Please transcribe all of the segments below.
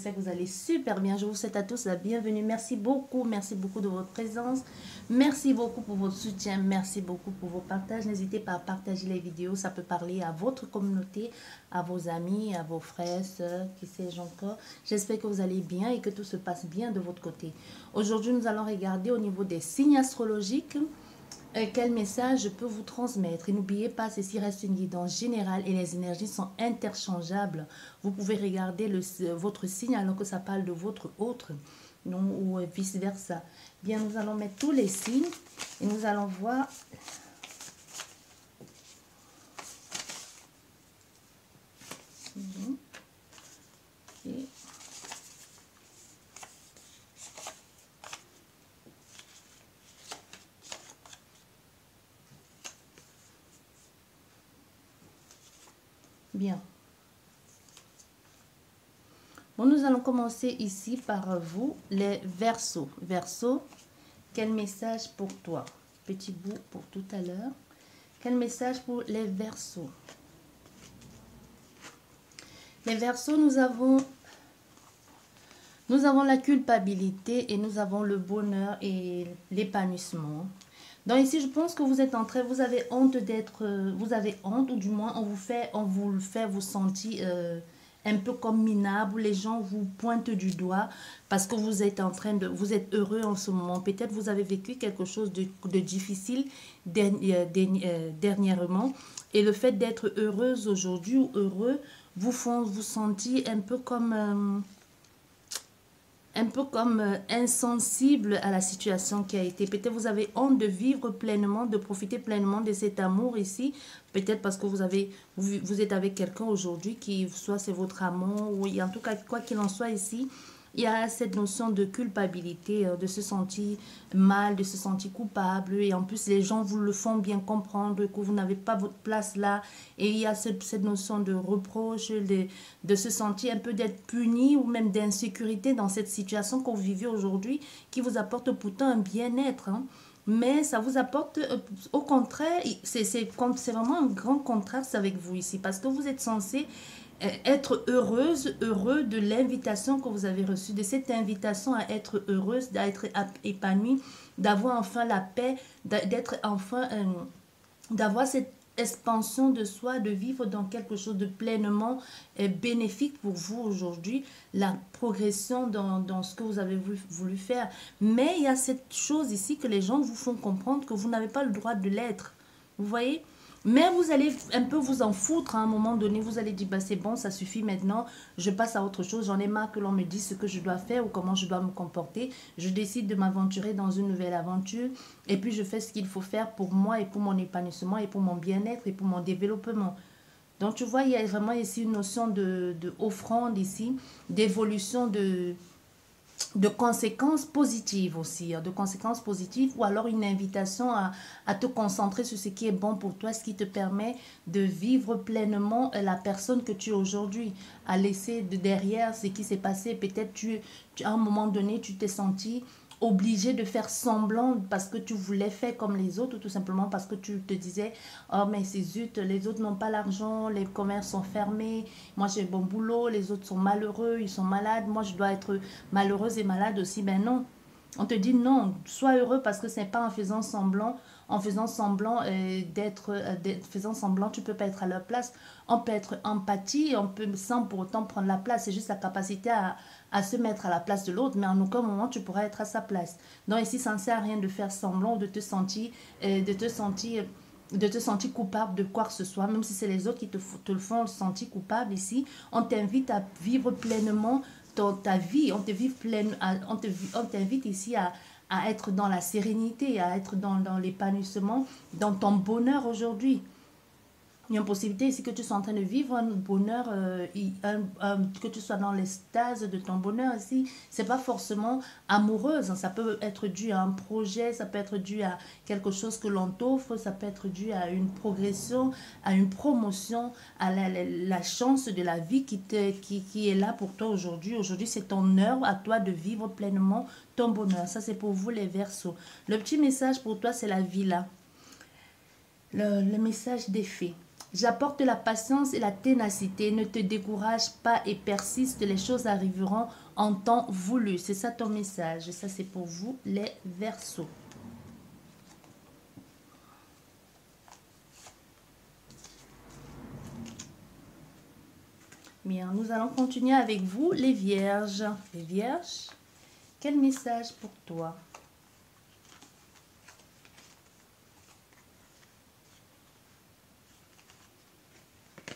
j'espère que vous allez super bien. Je vous souhaite à tous la bienvenue. Merci beaucoup de votre présence. Merci beaucoup pour votre soutien. Merci beaucoup pour vos partages. N'hésitez pas à partager les vidéos. Ça peut parler à votre communauté, à vos amis, à vos frères, sœurs, qui sais-je encore. J'espère que vous allez bien et que tout se passe bien de votre côté. Aujourd'hui, nous allons regarder au niveau des signes astrologiques. Quel message je peux vous transmettre? Et n'oubliez pas, ceci reste une guidance générale et les énergies sont interchangeables. Vous pouvez regarder votre signe alors que ça parle de votre autre, non, ou vice-versa. Bien, nous allons mettre tous les signes et nous allons voir. Et bien. Bon, nous allons commencer ici par vous, les Verseaux. Verseaux, quel message pour toi? Petit bout pour tout à l'heure. Quel message pour les Verseaux? Les Verseaux, nous avons la culpabilité et nous avons le bonheur et l'épanouissement. Donc ici, je pense que vous êtes en train, vous avez honte d'être, vous avez honte, ou du moins on vous le fait vous sentir un peu comme minable, où les gens vous pointent du doigt parce que vous êtes vous êtes heureux en ce moment. Peut-être vous avez vécu quelque chose de difficile dernièrement, et le fait d'être heureuse aujourd'hui ou heureux vous font vous sentir un peu comme insensible à la situation qui a été. Peut-être vous avez honte de vivre pleinement, de profiter pleinement de cet amour ici. Peut-être parce que vous êtes avec quelqu'un aujourd'hui qui, soit c'est votre amour, ou en tout cas, quoi qu'il en soit ici, il y a cette notion de culpabilité, de se sentir mal, de se sentir coupable. Et en plus, les gens vous le font bien comprendre que vous n'avez pas votre place là. Et il y a cette notion de reproche, de se sentir un peu d'être puni ou même d'insécurité dans cette situation que vous vivez aujourd'hui, qui vous apporte pourtant un bien-être. Hein. Mais ça vous apporte, au contraire, c'est vraiment un grand contraste avec vous ici. Parce que vous êtes censé être heureux de l'invitation que vous avez reçue, de cette invitation à être heureuse, d'être épanouie, d'avoir enfin la paix, d'être enfin, d'avoir cette expansion de soi, de vivre dans quelque chose de pleinement bénéfique pour vous aujourd'hui, la progression dans ce que vous avez voulu faire. Mais il y a cette chose ici que les gens vous font comprendre que vous n'avez pas le droit de l'être. Vous voyez? Mais vous allez un peu vous en foutre à un moment donné. Vous allez dire, bah, c'est bon, ça suffit maintenant. Je passe à autre chose. J'en ai marre que l'on me dise ce que je dois faire ou comment je dois me comporter. Je décide de m'aventurer dans une nouvelle aventure. Et puis, je fais ce qu'il faut faire pour moi et pour mon épanouissement et pour mon bien-être et pour mon développement. Donc, tu vois, il y a vraiment ici une notion de offrande ici, d'évolution de conséquences positives aussi, de conséquences positives, ou alors une invitation à te concentrer sur ce qui est bon pour toi, ce qui te permet de vivre pleinement la personne que tu es aujourd'hui, à laisser derrière ce qui s'est passé. Peut-être à un moment donné, tu t'es senti obligé de faire semblant parce que tu voulais faire comme les autres, ou tout simplement parce que tu te disais, oh mais c'est zut, les autres n'ont pas l'argent, les commerces sont fermés, moi j'ai bon boulot, les autres sont malheureux, ils sont malades, moi je dois être malheureuse et malade aussi. Ben non, on te dit non, sois heureux, parce que c'est pas en faisant semblant, faisant semblant, tu peux pas être à leur place. On peut être empathie, on peut sans pour autant prendre la place, c'est juste la capacité à se mettre à la place de l'autre, mais en aucun moment tu pourras être à sa place. Donc ici, ça ne sert à rien de faire semblant ou de te sentir coupable de quoi que ce soit, même si c'est les autres qui te le font sentir coupable. Ici, on t'invite à vivre pleinement ta vie, on t'invite ici à être dans la sérénité, à être dans l'épanouissement, dans ton bonheur aujourd'hui. Il y a une possibilité ici que tu sois en train de vivre un bonheur, que tu sois dans l'extase de ton bonheur ici. C'est pas forcément amoureuse, hein. Ça peut être dû à un projet, ça peut être dû à quelque chose que l'on t'offre, ça peut être dû à une progression, à une promotion, à la chance de la vie qui est là pour toi aujourd'hui. Aujourd'hui, c'est ton heure à toi de vivre pleinement ton bonheur. Ça, c'est pour vous les Verseaux. Le petit message pour toi, c'est la vie là. Le message des fées. J'apporte la patience et la ténacité. Ne te décourage pas et persiste. Les choses arriveront en temps voulu. C'est ça ton message. Et ça, c'est pour vous, les Verseaux. Bien, nous allons continuer avec vous, les Vierges. Les Vierges, quel message pour toi?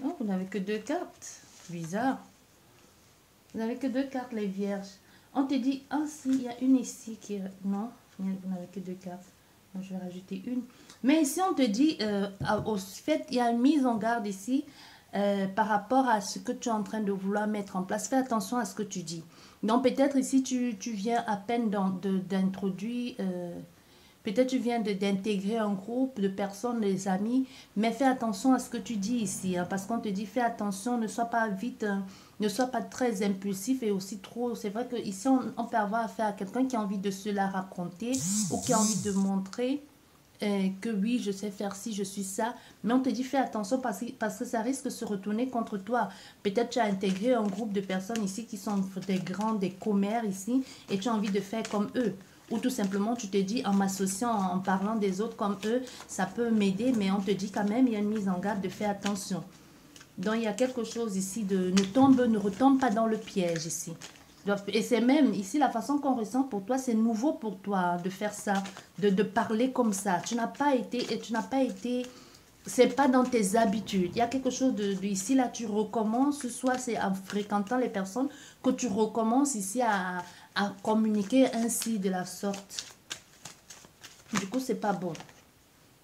Oh, vous n'avez que 2 cartes. Bizarre. Vous n'avez que 2 cartes, les Vierges. On te dit, ah si, il y a une ici qui... Non, vous n'avez que 2 cartes. Donc, je vais rajouter une. Mais ici, on te dit, au fait, il y a une mise en garde ici par rapport à ce que tu es en train de vouloir mettre en place. Fais attention à ce que tu dis. Donc, peut-être ici, tu viens à peine d'introduire... peut-être tu viens d'intégrer un groupe de personnes, des amis, mais fais attention à ce que tu dis ici, hein, parce qu'on te dit fais attention, ne sois pas vite, ne sois pas très impulsif et aussi trop. C'est vrai qu'ici, on peut avoir affaire à quelqu'un qui a envie de se la raconter ou qui a envie de montrer que oui, je sais faire ci, je suis ça, mais on te dit fais attention parce que ça risque de se retourner contre toi. Peut-être tu as intégré un groupe de personnes ici qui sont des grands, des commères ici, et tu as envie de faire comme eux. Ou tout simplement, tu te dis, en m'associant, en parlant des autres comme eux, ça peut m'aider, mais on te dit quand même, il y a une mise en garde de faire attention. Donc, il y a quelque chose ici de ne retombe pas dans le piège ici. Et c'est même ici la façon qu'on ressent pour toi, c'est nouveau pour toi de faire ça, de parler comme ça. Tu n'as pas été, c'est pas dans tes habitudes. Il y a quelque chose de ici, là, tu recommences, soit c'est en fréquentant les personnes que tu recommences ici à communiquer ainsi de la sorte. Du coup, c'est pas bon.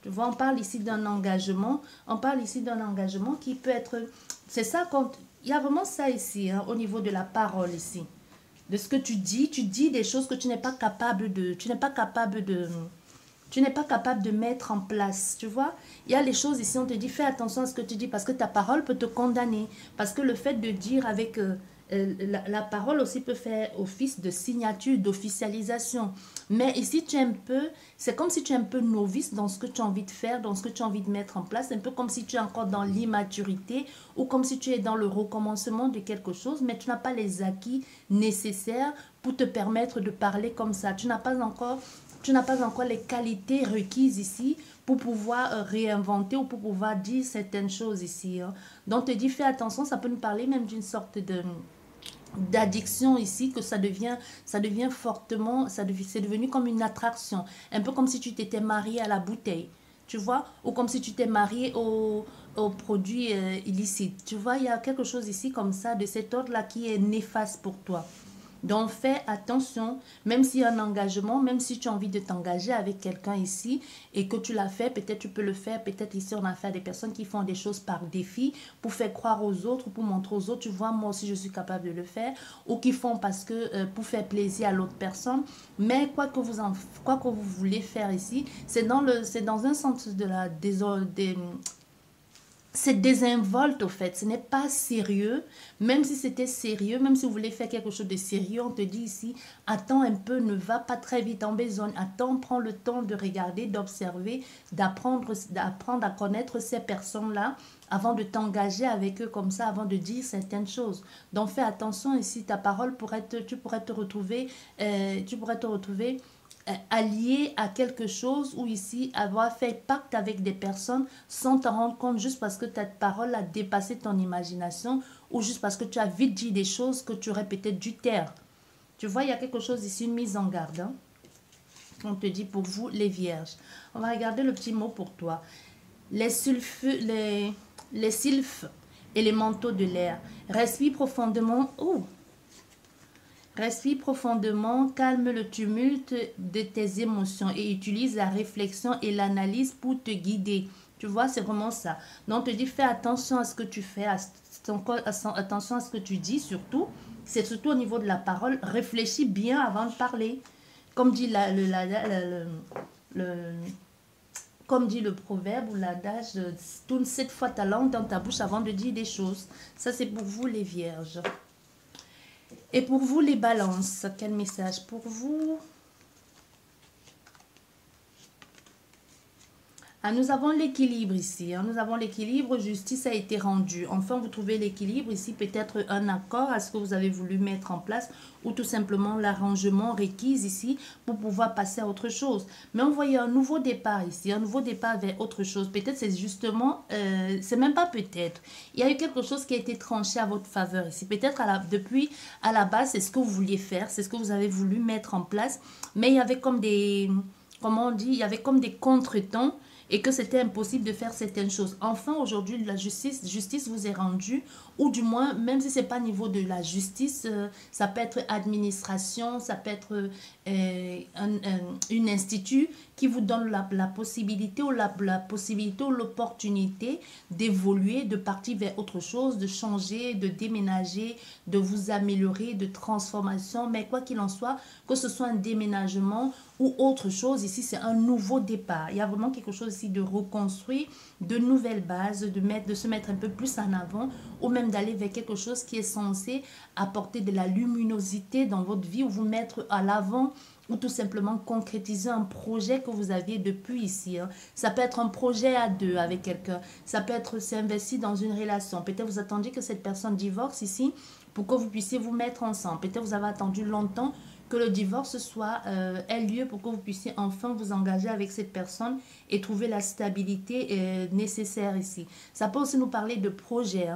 Tu vois, on parle ici d'un engagement. On parle ici d'un engagement qui peut être... C'est ça, quand... Il y a vraiment ça ici, hein, au niveau de la parole ici. De ce que tu dis des choses que tu n'es pas capable de... Tu n'es pas capable de mettre en place, tu vois. Il y a les choses ici, on te dit, fais attention à ce que tu dis, parce que ta parole peut te condamner. Parce que le fait de dire avec... la parole aussi peut faire office de signature, d'officialisation. Mais ici, c'est comme si tu es un peu novice dans ce que tu as envie de faire, dans ce que tu as envie de mettre en place. Un peu comme si tu es encore dans l'immaturité ou comme si tu es dans le recommencement de quelque chose, mais tu n'as pas les acquis nécessaires pour te permettre de parler comme ça. Tu n'as pas encore les qualités requises ici pour pouvoir réinventer ou pour pouvoir dire certaines choses ici. Hein. Donc, te dis, fais attention, ça peut nous parler même d'une sorte d'addiction ici, que ça devient fortement, c'est devenu comme une attraction. Un peu comme si tu t'étais marié à la bouteille, tu vois, ou comme si tu t'es marié aux produits illicites. Tu vois, il y a quelque chose ici comme ça, de cet ordre-là qui est néfaste pour toi. Donc, fais attention, même s'il y a un engagement, même si tu as envie de t'engager avec quelqu'un ici et que tu l'as fait, peut-être tu peux le faire. Peut-être ici, on a affaire à des personnes qui font des choses par défi pour faire croire aux autres, pour montrer aux autres, tu vois, moi aussi, je suis capable de le faire. Ou qui font parce que pour faire plaisir à l'autre personne. Mais quoi que vous voulez faire ici, c'est dans un sens de la c'est désinvolte au fait, ce n'est pas sérieux. Même si c'était sérieux, même si vous voulez faire quelque chose de sérieux, on te dit ici, attends un peu, ne va pas très vite en besogne, attends, prends le temps de regarder, d'observer, d'apprendre à connaître ces personnes-là avant de t'engager avec eux comme ça, avant de dire certaines choses. Donc fais attention ici, ta parole tu pourrais te retrouver allié à quelque chose ou ici avoir fait pacte avec des personnes sans t'en rendre compte juste parce que ta parole a dépassé ton imagination ou juste parce que tu as vite dit des choses que tu aurais peut-être dû taire. Tu vois, il y a quelque chose ici, une mise en garde. Hein? On te dit pour vous, les vierges. On va regarder le petit mot pour toi. Les sylphes et les manteaux de l'air. Respire profondément. Oh! Respire profondément, calme le tumulte de tes émotions et utilise la réflexion et l'analyse pour te guider. Tu vois, c'est vraiment ça. Donc, on te dit, fais attention à ce que tu fais, attention à ce que tu dis surtout. C'est surtout au niveau de la parole. Réfléchis bien avant de parler. Comme dit comme dit le proverbe ou l'adage, tourne 7 fois ta langue dans ta bouche avant de dire des choses. Ça, c'est pour vous les vierges. Et pour vous, les balances, quel message pour vous? Ah, nous avons l'équilibre ici. Nous avons l'équilibre, justice a été rendue. Enfin, vous trouvez l'équilibre ici, peut-être un accord à ce que vous avez voulu mettre en place ou tout simplement l'arrangement requis ici pour pouvoir passer à autre chose. Mais on voyait un nouveau départ ici, un nouveau départ vers autre chose. Peut-être c'est justement, c'est même pas peut-être. Il y a eu quelque chose qui a été tranché à votre faveur ici. Peut-être depuis à la base, c'est ce que vous vouliez faire, c'est ce que vous avez voulu mettre en place. Mais il y avait comme des, comment on dit, il y avait comme des contretemps et que c'était impossible de faire certaines choses. Enfin, aujourd'hui, la justice vous est rendue, ou du moins, même si ce n'est pas au niveau de la justice, ça peut être administration, ça peut être une institut qui vous donne la possibilité ou la possibilité ou l'opportunité d'évoluer, de partir vers autre chose, de changer, de déménager, de vous améliorer, de transformation. Mais quoi qu'il en soit, que ce soit un déménagement ou autre chose, ici c'est un nouveau départ. Il y a vraiment quelque chose ici de reconstruire, de nouvelles bases, de se mettre un peu plus en avant ou même d'aller vers quelque chose qui est censé apporter de la luminosité dans votre vie ou vous mettre à l'avant ou tout simplement concrétiser un projet que vous aviez depuis ici. Ça peut être un projet à deux avec quelqu'un. Ça peut être s'investir dans une relation. Peut-être vous attendiez que cette personne divorce ici pour que vous puissiez vous mettre ensemble. Peut-être vous avez attendu longtemps que le divorce soit ait lieu pour que vous puissiez enfin vous engager avec cette personne et trouver la stabilité nécessaire ici. Ça peut aussi nous parler de projets,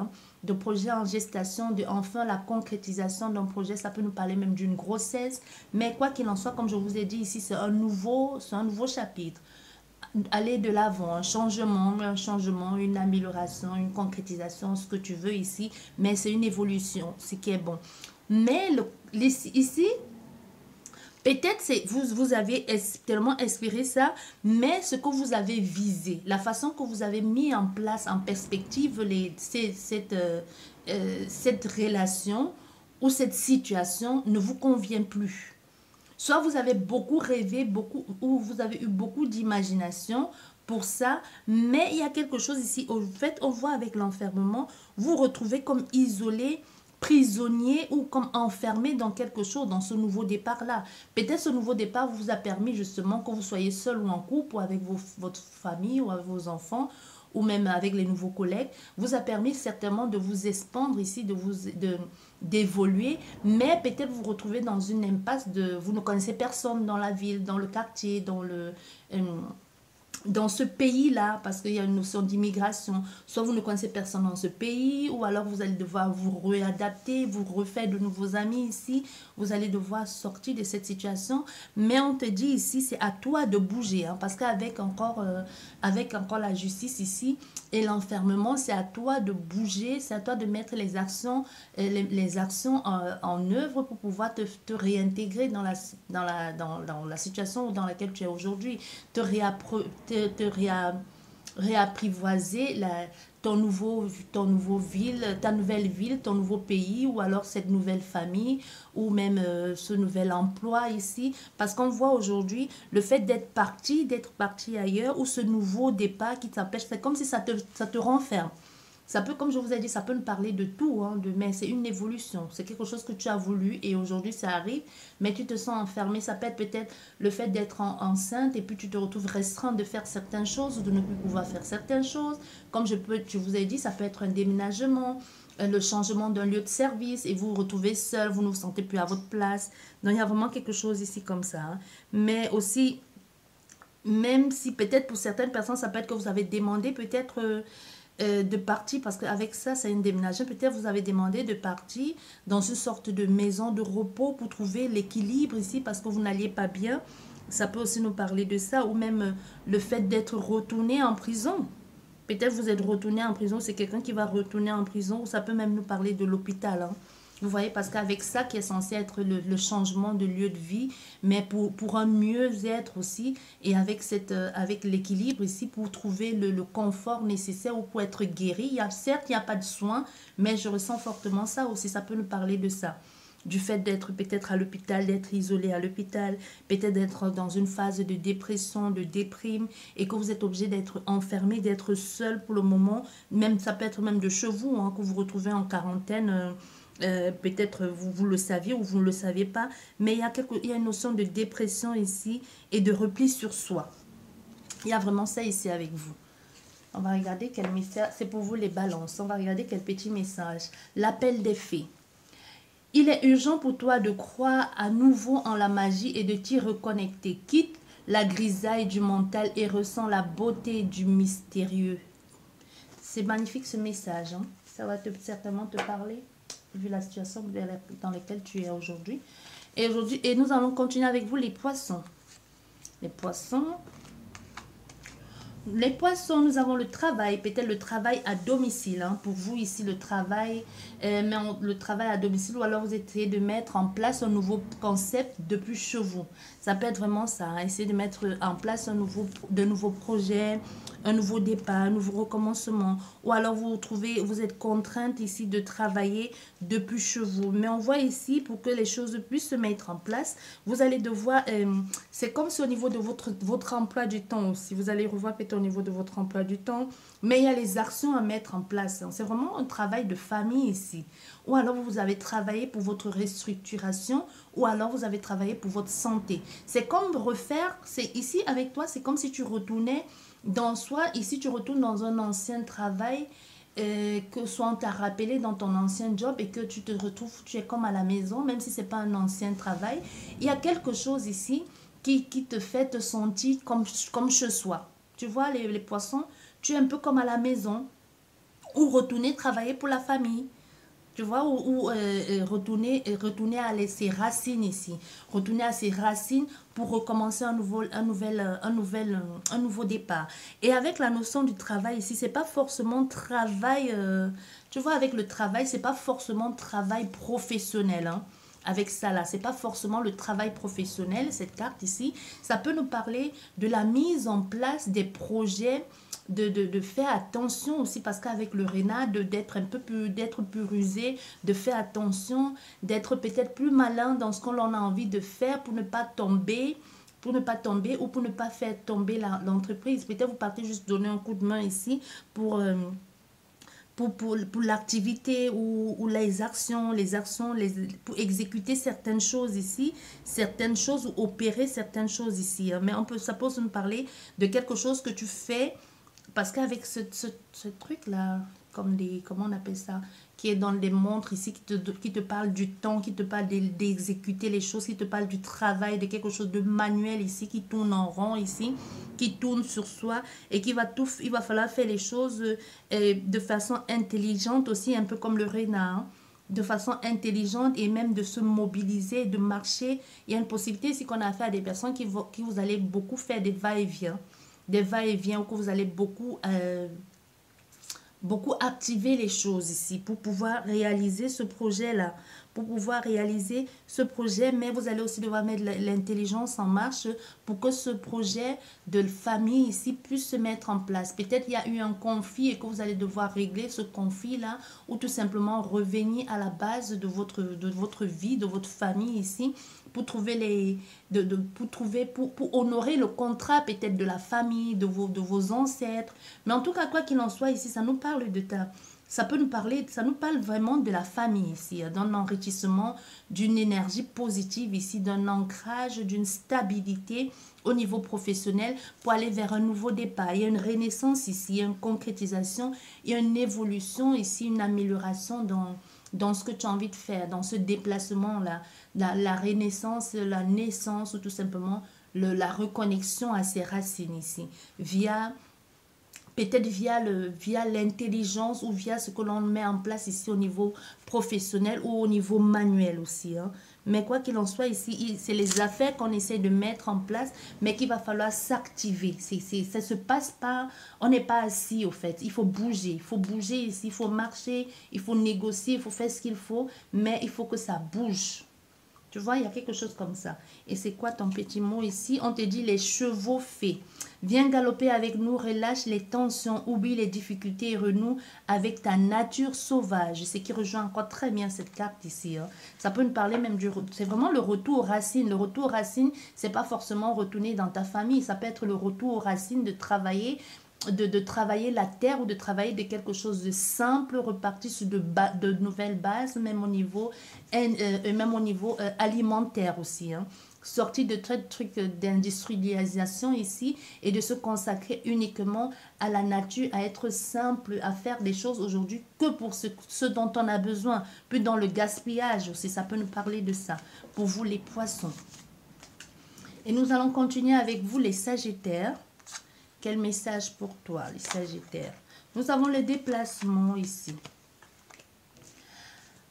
de projets en gestation, de enfin la concrétisation d'un projet. Ça peut nous parler même d'une grossesse. Mais quoi qu'il en soit, comme je vous ai dit ici, c'est un nouveau chapitre. Aller de l'avant, un changement, une amélioration, une concrétisation, ce que tu veux ici. Mais c'est une évolution, ce qui est bon. Mais ici, peut-être vous avez tellement inspiré ça, mais ce que vous avez visé, la façon que vous avez mis en place, en perspective cette relation ou cette situation ne vous convient plus. Soit vous avez beaucoup rêvé, ou vous avez eu beaucoup d'imagination pour ça, mais il y a quelque chose ici. Au fait, on voit avec l'enfermement, vous retrouvez comme isolé, prisonnier ou comme enfermé dans quelque chose, dans ce nouveau départ-là. Peut-être ce nouveau départ vous a permis justement que vous soyez seul ou en couple ou avec votre famille ou avec vos enfants ou même avec les nouveaux collègues, vous a permis certainement de vous expandre ici, d'évoluer, mais peut-être vous vous retrouvez dans une impasse vous ne connaissez personne dans la ville, dans le quartier, dans ce pays-là, parce qu'il y a une notion d'immigration. Soit vous ne connaissez personne dans ce pays, ou alors vous allez devoir vous réadapter, vous refaire de nouveaux amis ici. Vous allez devoir sortir de cette situation. Mais on te dit ici, c'est à toi de bouger, parce qu'avec encore la justice ici et l'enfermement, c'est à toi de bouger, c'est à toi de mettre les actions, en œuvre pour pouvoir te réintégrer dans la situation dans laquelle tu es aujourd'hui, te réapprivoiser ta nouvelle ville, ton nouveau pays, ou alors cette nouvelle famille, ou même ce nouvel emploi ici. Parce qu'on voit aujourd'hui le fait d'être parti ailleurs, ou ce nouveau départ qui t'empêche, c'est comme si ça te renferme. Ça peut, comme je vous ai dit, ça peut nous parler de tout, mais c'est une évolution. C'est quelque chose que tu as voulu et aujourd'hui ça arrive, mais tu te sens enfermé. Ça peut être peut-être le fait d'être enceinte et puis tu te retrouves restreint de faire certaines choses ou de ne plus pouvoir faire certaines choses. Comme je vous ai dit, ça peut être un déménagement, le changement d'un lieu de service et vous vous retrouvez seul, vous ne vous sentez plus à votre place. Donc il y a vraiment quelque chose ici comme ça. Mais aussi, même si peut-être pour certaines personnes, ça peut être que vous avez demandé peut-être de partir, parce qu'avec ça, c'est une déménagement. Peut-être vous avez demandé de partir dans une sorte de maison de repos pour trouver l'équilibre ici, parce que vous n'alliez pas bien. Ça peut aussi nous parler de ça, ou même le fait d'être retourné en prison. Peut-être vous êtes retourné en prison, c'est quelqu'un qui va retourner en prison, ou ça peut même nous parler de l'hôpital. Vous voyez, parce qu'avec ça qui est censé être le changement de lieu de vie, mais pour un mieux-être aussi, et avec l'équilibre ici, pour trouver le confort nécessaire ou pour être guéri. Certes, il n'y a pas de soins, mais je ressens fortement ça aussi. Ça peut nous parler de ça. Du fait d'être peut-être à l'hôpital, d'être isolé à l'hôpital, peut-être d'être dans une phase de dépression, de déprime, et que vous êtes obligé d'être enfermé, d'être seul pour le moment. Même, ça peut être même de chez vous, que vous vous retrouvez en quarantaine. Peut-être vous le saviez ou vous ne le saviez pas, mais il y a une notion de dépression ici et de repli sur soi. Il y a vraiment ça ici avec vous. On va regarder quel message. C'est pour vous les balances. On va regarder quel petit message. L'appel des fées. Il est urgent pour toi de croire à nouveau en la magie et de t'y reconnecter. Quitte la grisaille du mental et ressens la beauté du mystérieux. C'est magnifique ce message. Hein? Ça va certainement te parler, vu la situation dans laquelle tu es aujourd'hui. Et nous allons continuer avec vous les poissons. Les poissons. Les poissons, nous avons le travail, peut-être le travail à domicile. Hein, pour vous ici, le travail, le travail à domicile, ou alors vous essayez de mettre en place un nouveau concept depuis chez vous. Ça peut être vraiment ça, hein, essayer de mettre en place de nouveaux projets, un nouveau départ, un nouveau recommencement. Ou alors vous êtes contrainte ici de travailler depuis chez vous. Mais on voit ici, pour que les choses puissent se mettre en place, vous allez devoir, c'est comme si au niveau de votre emploi du temps aussi, vous allez revoir peut-être au niveau de votre emploi du temps, mais il y a les actions à mettre en place. C'est vraiment un travail de famille ici. Ou alors vous avez travaillé pour votre restructuration, ou alors vous avez travaillé pour votre santé. C'est comme refaire, c'est ici avec toi, c'est comme si tu retournais dans soi, ici tu retournes dans un ancien travail, que soit on t'a rappelé dans ton ancien job et que tu te retrouves, tu es comme à la maison, même si ce n'est pas un ancien travail. Il y a quelque chose ici qui te fait te sentir comme chez soi. Tu vois, les poissons, tu es un peu comme à la maison, ou retourner travailler pour la famille. Tu vois, ou retourner à ses racines ici. Retourner à ses racines pour recommencer un nouveau départ. Et avec la notion du travail ici, c'est pas forcément travail... tu vois, avec le travail, c'est pas forcément travail professionnel, hein. Avec ça là, c'est pas forcément le travail professionnel, cette carte ici. Ça peut nous parler de la mise en place des projets, de faire attention aussi, parce qu'avec le Rénat, d'être plus rusé, de faire attention, d'être peut-être plus malin dans ce qu'on a envie de faire pour ne pas tomber, ou pour ne pas faire tomber l'entreprise. Peut-être vous partez juste donner un coup de main ici pour l'activité ou les actions, pour exécuter certaines choses ici, certaines choses, ou opérer certaines choses ici. Mais ça peut nous parler de quelque chose que tu fais, parce qu'avec ce truc-là, comment on appelle ça, qui est dans les montres ici, qui te parle du temps, qui te parle d'exécuter les choses, qui te parle du travail, de quelque chose de manuel ici, qui tourne en rond ici, qui tourne sur soi, et il va falloir faire les choses de façon intelligente aussi, un peu comme le renard, hein, de façon intelligente, et même de se mobiliser, de marcher. Il y a une possibilité ici qu'on a affaire à des personnes qui vous allez beaucoup faire des va-et-vient, ou que vous allez beaucoup activer les choses ici pour pouvoir réaliser ce projet-là, mais vous allez aussi devoir mettre l'intelligence en marche pour que ce projet de famille ici puisse se mettre en place. Peut-être il y a eu un conflit et que vous allez devoir régler ce conflit-là, ou tout simplement revenir à la base de votre vie, de votre famille ici, pour trouver pour honorer le contrat peut-être de la famille, de vos ancêtres. Mais en tout cas, quoi qu'il en soit, ici, ça nous parle ça nous parle vraiment de la famille ici, d'un enrichissement, d'une énergie positive ici, d'un ancrage, d'une stabilité au niveau professionnel pour aller vers un nouveau départ. Il y a une renaissance ici, il y a une concrétisation, il y a une évolution ici, une amélioration dans ce que tu as envie de faire, dans ce déplacement-là, la renaissance, la naissance, ou tout simplement la reconnexion à ses racines ici, peut-être via l'intelligence, ou via ce que l'on met en place ici au niveau professionnel ou au niveau manuel aussi, hein. Mais quoi qu'il en soit ici, c'est les affaires qu'on essaie de mettre en place, mais qu'il va falloir s'activer. Ça se passe pas, on n'est pas assis au fait. Il faut bouger ici, il faut marcher, il faut négocier, il faut faire ce qu'il faut, mais il faut que ça bouge. Tu vois, il y a quelque chose comme ça. Et c'est quoi ton petit mot ici? On te dit les chevaux fées. Viens galoper avec nous, relâche les tensions, oublie les difficultés et renoue avec ta nature sauvage. Ce qui rejoint encore très bien cette carte ici, hein. Ça peut nous parler même c'est vraiment le retour aux racines. Le retour aux racines, c'est pas forcément retourner dans ta famille. Ça peut être le retour aux racines, de travailler la terre, ou de travailler de quelque chose de simple, repartir sur de nouvelles bases, même au niveau alimentaire aussi, hein. sortir de trucs d'industrialisation ici et de se consacrer uniquement à la nature, à être simple, à faire des choses aujourd'hui que pour ce dont on a besoin. Puis dans le gaspillage aussi, ça peut nous parler de ça. Pour vous les poissons. Et nous allons continuer avec vous les Sagittaires. Quel message pour toi les Sagittaires? Nous avons le déplacement ici.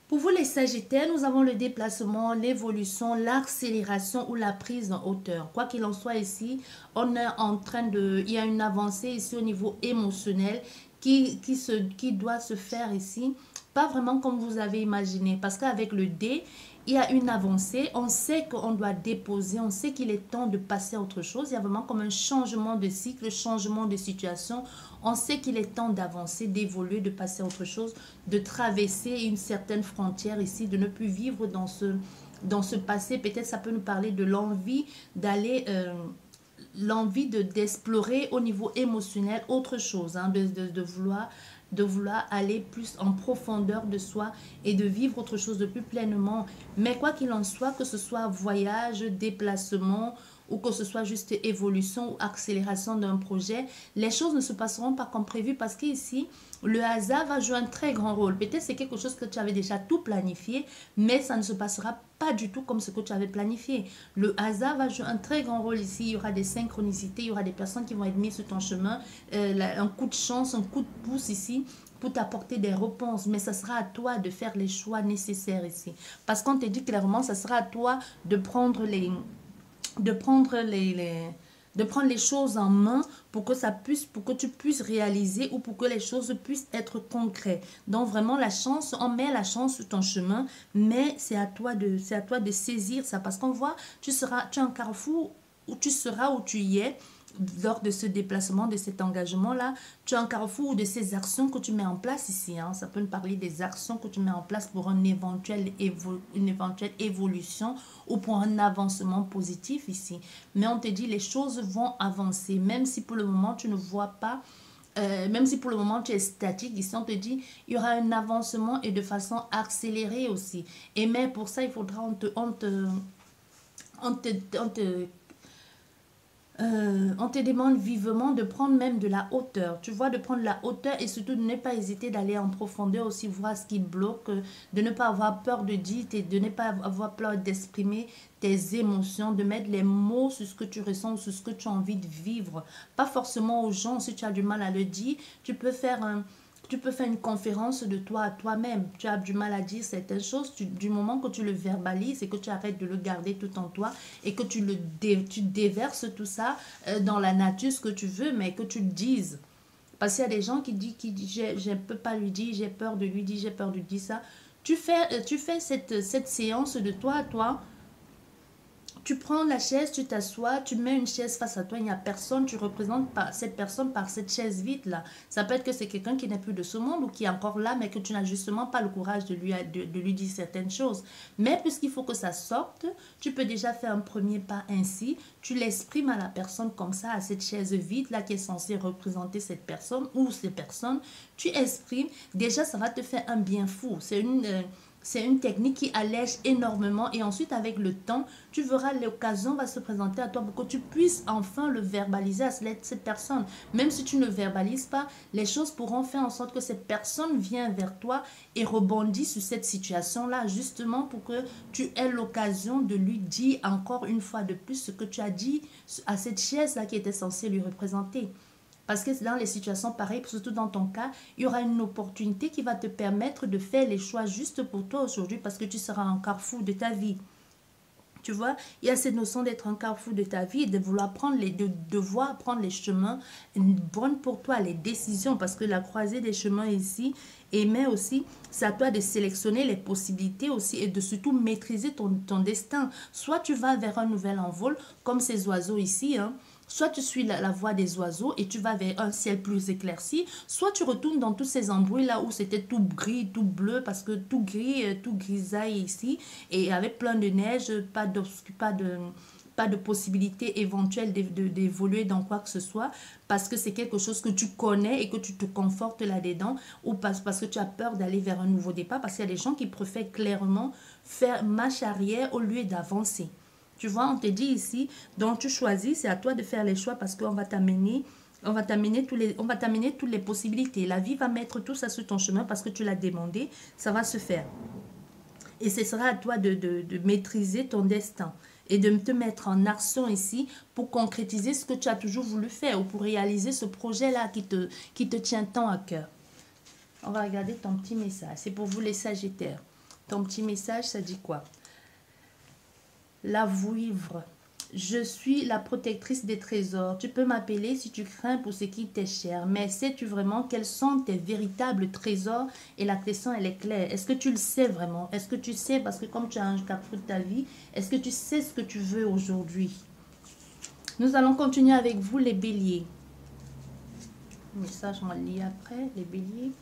Pour vous les Sagittaires, nous avons le déplacement, l'évolution, l'accélération ou la prise en hauteur. Quoi qu'il en soit ici, on est en train de... Il y a une avancée ici au niveau émotionnel qui doit se faire ici. Pas vraiment comme vous avez imaginé. Parce qu'avec le D, il y a une avancée. On sait qu'on doit déposer. On sait qu'il est temps de passer à autre chose. Il y a vraiment comme un changement de cycle, changement de situation. On sait qu'il est temps d'avancer, d'évoluer, de passer à autre chose, de traverser une certaine frontière ici, de ne plus vivre dans ce passé. Peut-être ça peut nous parler de l'envie d'aller... l'envie d'explorer au niveau émotionnel autre chose, hein, de vouloir aller plus en profondeur de soi et de vivre autre chose de plus pleinement. Mais quoi qu'il en soit, que ce soit voyage, déplacement ou que ce soit juste évolution ou accélération d'un projet, les choses ne se passeront pas comme prévu parce qu'ici, le hasard va jouer un très grand rôle. Peut-être c'est quelque chose que tu avais déjà tout planifié, mais ça ne se passera pas du tout comme ce que tu avais planifié. Le hasard va jouer un très grand rôle ici. Il y aura des synchronicités, il y aura des personnes qui vont être mises sur ton chemin, un coup de chance, un coup de pouce ici pour t'apporter des réponses. Mais ça sera à toi de faire les choix nécessaires ici. Parce qu'on te dit clairement, ça sera à toi de prendre les choses en main pour que tu puisses réaliser ou pour que les choses puissent être concrètes. Donc vraiment la chance, on met la chance sur ton chemin, mais c'est à toi de saisir ça parce qu'on voit, tu es un carrefour où tu seras où tu y es. Lors de ce déplacement, de cet engagement-là, tu as un carrefour de ces actions que tu mets en place ici. Hein. Ça peut nous parler des actions que tu mets en place pour une éventuelle évolution ou pour un avancement positif ici. Mais on te dit les choses vont avancer, même si pour le moment tu ne vois pas, même si pour le moment tu es statique. Ici on te dit il y aura un avancement et de façon accélérée aussi. Et mais pour ça il faudra on te demande vivement de prendre même de la hauteur, tu vois, de prendre la hauteur et surtout de ne pas hésiter d'aller en profondeur aussi, voir ce qui bloque, de ne pas avoir peur de dire, de ne pas avoir peur d'exprimer tes émotions, de mettre les mots sur ce que tu ressens, sur ce que tu as envie de vivre. Pas forcément aux gens, si tu as du mal à le dire, tu peux faire une conférence de toi à toi-même. Tu as du mal à dire certaines choses. Du moment que tu le verbalises et que tu arrêtes de le garder tout en toi et que tu déverses tout ça dans la nature, ce que tu veux, mais que tu le dises. Parce qu'il y a des gens qui disent je ne peux pas lui dire, j'ai peur de lui dire, j'ai peur de dire ça. Tu fais cette séance de toi à toi. Tu prends la chaise, tu t'assois, tu mets une chaise face à toi, il n'y a personne, tu représentes cette personne par cette chaise vide là. Ça peut être que c'est quelqu'un qui n'est plus de ce monde ou qui est encore là, mais que tu n'as justement pas le courage de lui dire certaines choses. Mais puisqu'il faut que ça sorte, tu peux déjà faire un premier pas ainsi. Tu l'exprimes à la personne comme ça, à cette chaise vide là qui est censée représenter cette personne ou ces personnes. Tu exprimes, déjà ça va te faire un bien fou. C'est une technique qui allège énormément et ensuite avec le temps, tu verras l'occasion va se présenter à toi pour que tu puisses enfin le verbaliser à cette personne. Même si tu ne verbalises pas, les choses pourront faire en sorte que cette personne vienne vers toi et rebondit sur cette situation-là justement pour que tu aies l'occasion de lui dire encore une fois de plus ce que tu as dit à cette chaise-là qui était censée lui représenter. Parce que dans les situations pareilles, surtout dans ton cas, il y aura une opportunité qui va te permettre de faire les choix justes pour toi aujourd'hui parce que tu seras un carrefour de ta vie. Tu vois, il y a cette notion d'être un carrefour de ta vie, de vouloir de devoir prendre les chemins bons pour toi, les décisions, parce que la croisée des chemins ici, mais aussi, c'est à toi de sélectionner les possibilités aussi et de surtout maîtriser ton destin. Soit tu vas vers un nouvel envol, comme ces oiseaux ici, hein. Soit tu suis la voie des oiseaux et tu vas vers un ciel plus éclairci, soit tu retournes dans tous ces embrouilles là où c'était tout gris, tout bleu, parce que tout gris, tout grisaille ici, et avec plein de neige, pas de possibilité éventuelle d'évoluer dans quoi que ce soit, parce que c'est quelque chose que tu connais et que tu te confortes là-dedans, ou parce que tu as peur d'aller vers un nouveau départ, parce qu'il y a des gens qui préfèrent clairement faire marche arrière au lieu d'avancer. Tu vois, on te dit ici, donc tu choisis, c'est à toi de faire les choix parce qu'on va t'amener, on va t'amener toutes les possibilités. La vie va mettre tout ça sur ton chemin parce que tu l'as demandé, ça va se faire. Et ce sera à toi de maîtriser ton destin et de te mettre en action ici pour concrétiser ce que tu as toujours voulu faire ou pour réaliser ce projet-là qui te tient tant à cœur. On va regarder ton petit message. C'est pour vous les Sagittaires. Ton petit message, ça dit quoi? La vouivre. Je suis la protectrice des trésors. Tu peux m'appeler si tu crains pour ce qui t'est cher. Mais sais-tu vraiment quels sont tes véritables trésors? Et la question, elle est claire. Est-ce que tu le sais vraiment? Est-ce que tu sais, parce que comme tu as un capsule de ta vie, est-ce que tu sais ce que tu veux aujourd'hui? Nous allons continuer avec vous, les béliers. Message, on va le lire après, les béliers.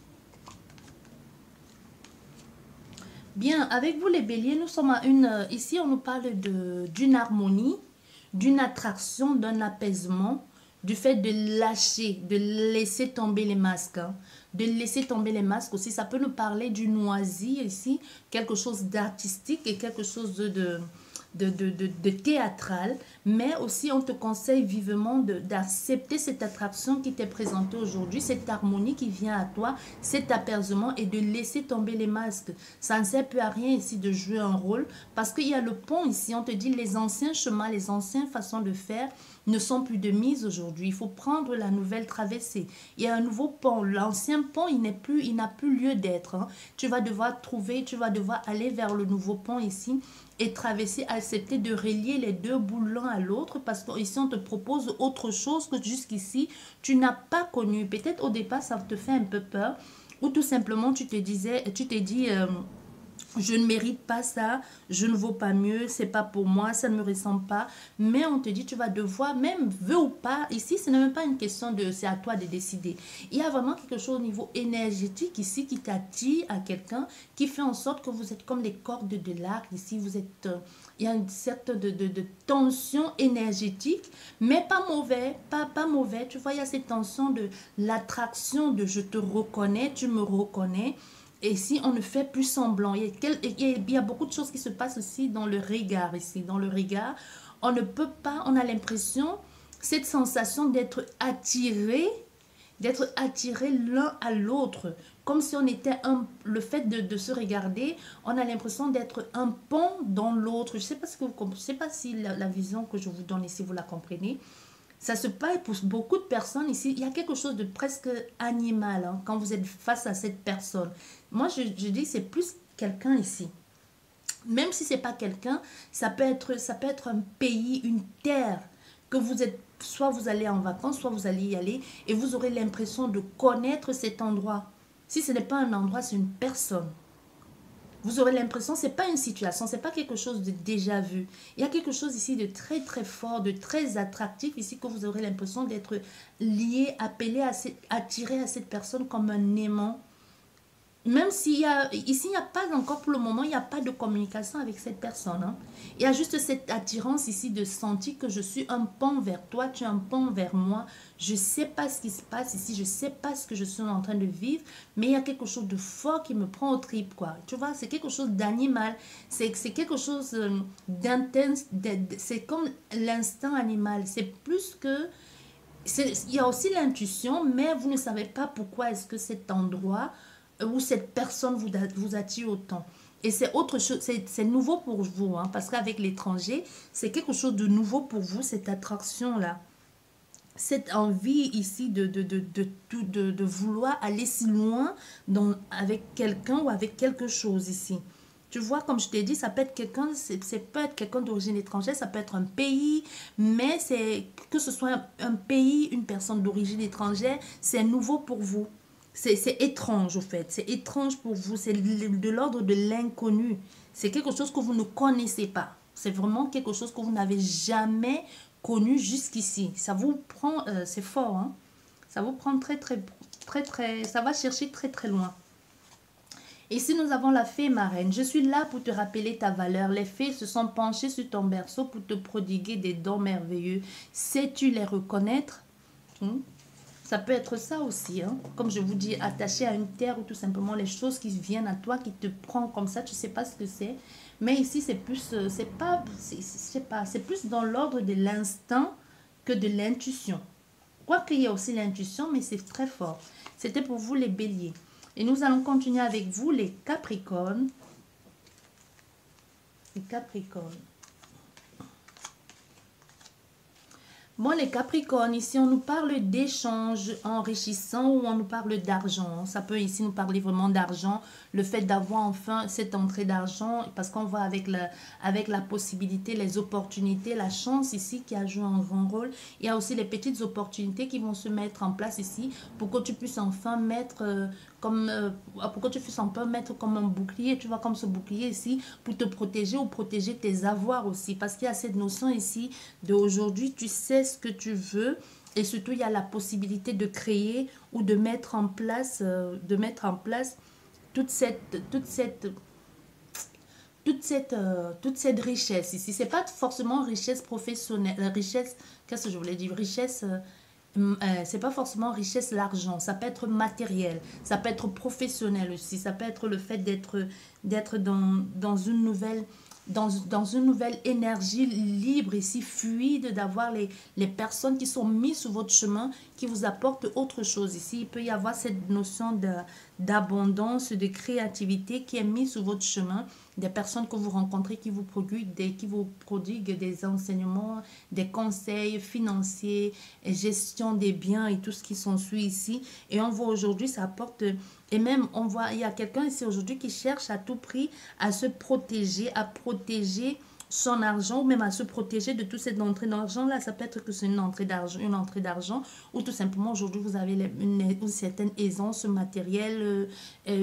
Bien, avec vous les béliers, nous sommes à une... Ici, on nous parle d'une harmonie, d'une attraction, d'un apaisement, du fait de lâcher, de laisser tomber les masques. Hein. De laisser tomber les masques aussi. Ça peut nous parler d'une oisie ici, quelque chose d'artistique et quelque chose de théâtral, mais aussi on te conseille vivement d'accepter cette attraction qui t'est présentée aujourd'hui, cette harmonie qui vient à toi, cet apaisement et de laisser tomber les masques. Ça ne sert plus à rien ici de jouer un rôle parce qu'il y a le pont ici, on te dit les anciens chemins, les anciennes façons de faire ne sont plus de mise aujourd'hui. Il faut prendre la nouvelle traversée. Il y a un nouveau pont. L'ancien pont, il n'a plus lieu d'être. Hein. Tu vas devoir aller vers le nouveau pont ici et traverser, accepter de relier les deux bouts l'un à l'autre parce qu'ici on te propose autre chose que jusqu'ici tu n'as pas connu. Peut-être au départ ça te fait un peu peur ou tout simplement tu t'es dit je ne mérite pas ça, je ne vaux pas mieux, c'est pas pour moi, ça ne me ressemble pas. Mais on te dit, tu vas devoir, même veux ou pas, ici, ce n'est même pas une question de, c'est à toi de décider. Il y a vraiment quelque chose au niveau énergétique ici qui t'attire à quelqu'un, qui fait en sorte que vous êtes comme les cordes de l'arc. Ici, vous êtes, il y a une certaine de tension énergétique, mais pas mauvais, pas mauvais. Tu vois, il y a cette tension de l'attraction de je te reconnais, tu me reconnais. Et si on ne fait plus semblant, il y a beaucoup de choses qui se passent aussi dans le regard ici. Dans le regard, on ne peut pas, on a l'impression, cette sensation d'être attiré l'un à l'autre. Comme si on était le fait de se regarder, on a l'impression d'être un pont dans l'autre. Je ne sais pas si la vision que je vous donne ici, vous la comprenez. Ça se passe pour beaucoup de personnes ici. Il y a quelque chose de presque animal hein, quand vous êtes face à cette personne. Moi, je dis c'est plus quelqu'un ici. Même si ce n'est pas quelqu'un, ça peut être un pays, une terre que vous êtes, soit vous allez en vacances, soit vous allez y aller et vous aurez l'impression de connaître cet endroit. Si ce n'est pas un endroit, c'est une personne. Vous aurez l'impression, ce n'est pas une situation, ce n'est pas quelque chose de déjà vu. Il y a quelque chose ici de très très fort, de très attractif ici que vous aurez l'impression d'être lié, appelé, attiré à cette personne comme un aimant. Même s'il y a, ici, il n'y a pas encore pour le moment, il n'y a pas de communication avec cette personne. Hein. Il y a juste cette attirance ici de sentir que je suis un pont vers toi, tu es un pont vers moi. Je ne sais pas ce qui se passe ici, je ne sais pas ce que je suis en train de vivre, mais il y a quelque chose de fort qui me prend au trip, quoi. Tu vois, c'est quelque chose d'animal, c'est quelque chose d'intense, c'est comme l'instinct animal. C'est plus que... Il y a aussi l'intuition, mais vous ne savez pas pourquoi est-ce que cet endroit... où cette personne vous attire autant. Et c'est autre chose, c'est nouveau pour vous, hein, parce qu'avec l'étranger, c'est quelque chose de nouveau pour vous, cette attraction-là. Cette envie ici de vouloir aller si loin avec quelqu'un ou avec quelque chose ici. Tu vois, comme je t'ai dit, ça peut être quelqu'un, peut être quelqu'un d'origine étrangère, ça peut être un pays, mais que ce soit un pays, une personne d'origine étrangère, c'est nouveau pour vous. C'est étrange, au fait. C'est étrange pour vous. C'est de l'ordre de l'inconnu. C'est quelque chose que vous ne connaissez pas. C'est vraiment quelque chose que vous n'avez jamais connu jusqu'ici. Ça vous prend... c'est fort, hein? Ça vous prend très, ça va chercher très, très loin. Ici, nous avons la fée marraine. Je suis là pour te rappeler ta valeur. Les fées se sont penchées sur ton berceau pour te prodiguer des dons merveilleux. Sais-tu les reconnaître? Ça peut être ça aussi, hein. Comme je vous dis, attaché à une terre ou tout simplement les choses qui viennent à toi, qui te prend comme ça, tu sais pas ce que c'est. Mais ici, c'est plus, c'est plus dans l'ordre de l'instinct que de l'intuition. Quoique il y a aussi l'intuition, mais c'est très fort. C'était pour vous les béliers. Et nous allons continuer avec vous les capricornes. Les capricornes. Bon, les Capricornes, ici, on nous parle d'échanges enrichissants ou on nous parle d'argent. Ça peut ici nous parler vraiment d'argent, le fait d'avoir enfin cette entrée d'argent, parce qu'on voit avec la possibilité, les opportunités, la chance ici qui a joué un grand rôle. Il y a aussi les petites opportunités qui vont se mettre en place ici pour que tu puisses enfin mettre pour que tu puisses enfin mettre comme un bouclier, tu vois, comme ce bouclier ici, pour te protéger ou protéger tes avoirs aussi. Parce qu'il y a cette notion ici d'aujourd'hui, tu sais ce que tu veux et surtout il y a la possibilité de créer ou de mettre en place, toute cette richesse ici. C'est pas forcément richesse professionnelle, richesse, qu'est-ce que je voulais dire, richesse, c'est pas forcément richesse l'argent, ça peut être matériel, ça peut être professionnel aussi, ça peut être le fait d'être dans une nouvelle dans une nouvelle énergie libre ici, fluide, d'avoir les personnes qui sont mises sur votre chemin, qui vous apportent autre chose ici. Il peut y avoir cette notion d'abondance, de créativité qui est mise sur votre chemin, des personnes que vous rencontrez qui vous prodiguent des enseignements, des conseils financiers, gestion des biens et tout ce qui s'ensuit ici. Et on voit aujourd'hui, ça apporte... Et même, on voit, il y a quelqu'un ici aujourd'hui qui cherche à tout prix à se protéger, à protéger son argent, ou même à se protéger de toute cette entrée d'argent. Là, ça peut être que c'est une entrée d'argent, ou tout simplement, aujourd'hui, vous avez une certaine aisance matérielle,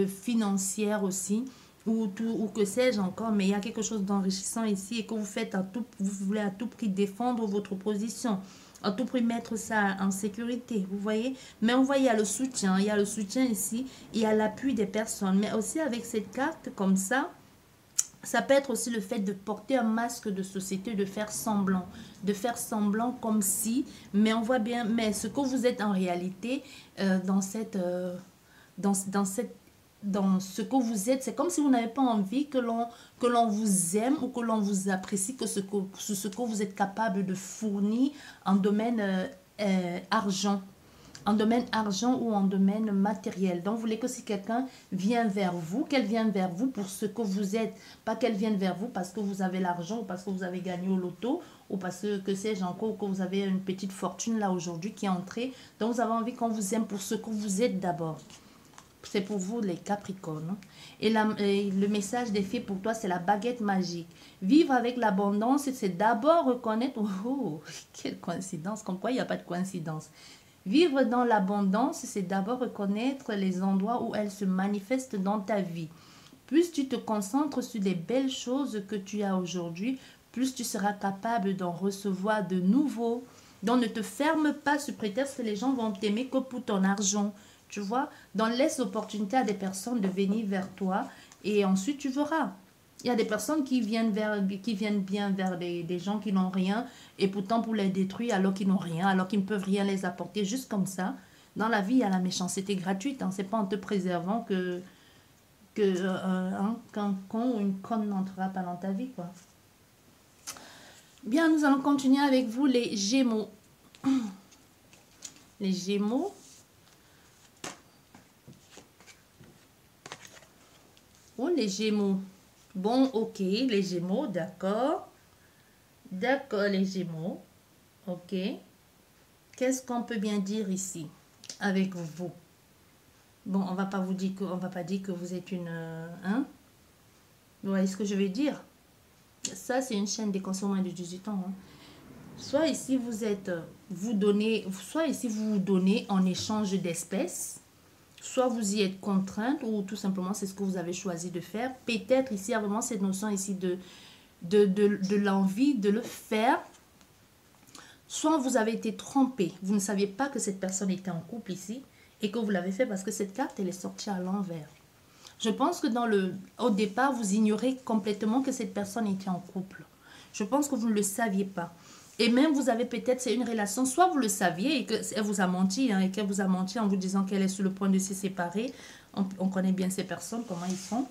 financière aussi, ou que sais-je encore, mais il y a quelque chose d'enrichissant ici et que vous voulez à tout prix défendre votre position. À tout prix mettre ça en sécurité, vous voyez. Mais on voit, il y a le soutien ici, il y a l'appui des personnes. Mais aussi avec cette carte comme ça peut être aussi le fait de porter un masque de société, de faire semblant comme si, mais on voit bien, mais ce que vous êtes en réalité dans ce que vous êtes, c'est comme si vous n'avez pas envie que l'on vous aime ou que l'on vous apprécie, que ce que vous êtes capable de fournir en domaine argent. En domaine argent ou en domaine matériel. Donc, vous voulez que si quelqu'un vient vers vous, qu'elle vienne vers vous pour ce que vous êtes. Pas qu'elle vienne vers vous parce que vous avez l'argent ou parce que vous avez gagné au loto ou parce que sais-je encore, ou que vous avez une petite fortune là aujourd'hui qui est entrée. Donc, vous avez envie qu'on vous aime pour ce que vous êtes d'abord. C'est pour vous les Capricornes. Et le message des fées pour toi, c'est la baguette magique. Vivre avec l'abondance, c'est d'abord reconnaître... Oh, quelle coïncidence. Comme quoi, il n'y a pas de coïncidence. Vivre dans l'abondance, c'est d'abord reconnaître les endroits où elle se manifeste dans ta vie. Plus tu te concentres sur les belles choses que tu as aujourd'hui, plus tu seras capable d'en recevoir de nouveaux. Donc ne te ferme pas sous prétexte que les gens vont t'aimer que pour ton argent. Tu vois, donc laisse l'opportunité à des personnes de venir vers toi et ensuite tu verras. Il y a des personnes qui viennent bien vers des gens qui n'ont rien et pourtant pour les détruire alors qu'ils n'ont rien, alors qu'ils ne peuvent rien les apporter juste comme ça. Dans la vie, il y a la méchanceté gratuite. Hein. Ce n'est pas en te préservant qu'un con ou une conne n'entrera pas dans ta vie, quoi. Bien, nous allons continuer avec vous les Gémeaux. Les Gémeaux. Oh, les Gémeaux. Bon, ok, les Gémeaux, d'accord. D'accord, les Gémeaux. Ok. Qu'est-ce qu'on peut bien dire ici avec vous? Bon, on va pas dire que vous êtes une... Hein? Vous voyez ce que je veux dire? Ça, c'est une chaîne des consommateurs de 18 ans. Hein. Soit ici, vous donnez en échange d'espèces. Soit vous y êtes contrainte ou tout simplement c'est ce que vous avez choisi de faire. Peut-être ici, il y a vraiment cette notion ici de l'envie de le faire. Soit vous avez été trompé. Vous ne saviez pas que cette personne était en couple ici et que vous l'avez fait parce que cette carte, elle est sortie à l'envers. Je pense que au départ, vous ignorez complètement que cette personne était en couple. Je pense que vous ne le saviez pas. Et même vous avez peut-être, c'est une relation, soit vous le saviez et qu'elle vous a menti, hein, et qu'elle vous a menti en vous disant qu'elle est sur le point de se séparer. On connaît bien ces personnes, comment ils sont.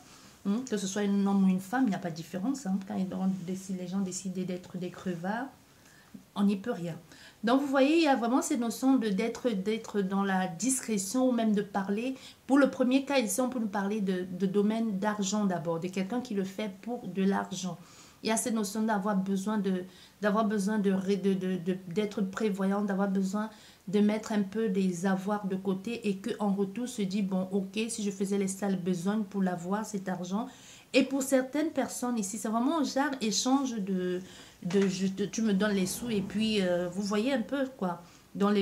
Que ce soit un homme ou une femme, il n'y a pas de différence. Hein, quand les gens décident d'être des crevards, on n'y peut rien. Donc, vous voyez, il y a vraiment cette notion d'être dans la discrétion ou même de parler. Pour le premier cas, ici, on peut nous parler de domaine d'argent d'abord, de quelqu'un qui le fait pour de l'argent. Il y a cette notion d'avoir besoin d'être prévoyant, d'avoir besoin de mettre un peu des avoirs de côté et qu'en retour se dit, bon, ok, si je faisais les sales besognes pour l'avoir, cet argent. Et pour certaines personnes ici, c'est vraiment un genre échange tu me donnes les sous et puis vous voyez un peu quoi, dans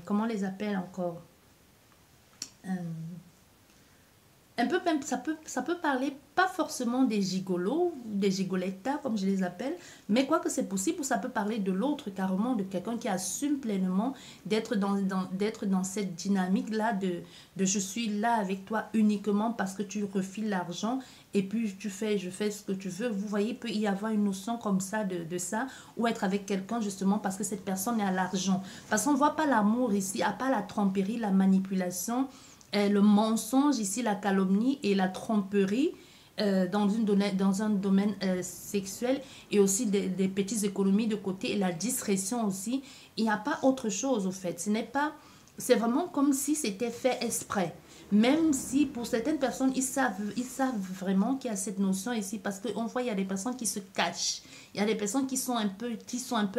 comment on les appelle encore, euh, un peu même, ça peut parler pas forcément des gigolos, des gigolettas comme je les appelle, mais quoi que c'est possible, ça peut parler de l'autre carrément, de quelqu'un qui assume pleinement d'être dans cette dynamique-là de je suis là avec toi uniquement parce que tu refiles l'argent et puis je fais ce que tu veux. Vous voyez, il peut y avoir une notion comme ça de ça, ou être avec quelqu'un justement parce que cette personne est à l'argent. Parce qu'on ne voit pas l'amour ici, à part la tromperie, la manipulation, le mensonge ici, la calomnie et la tromperie dans un domaine sexuel, et aussi des petites économies de côté et la discrétion aussi. Il n'y a pas autre chose au fait. C'est vraiment comme si c'était fait exprès. Même si pour certaines personnes, ils savent vraiment qu'il y a cette notion ici, parce qu'on voit, il y a des personnes qui se cachent. Il y a des personnes qui sont un peu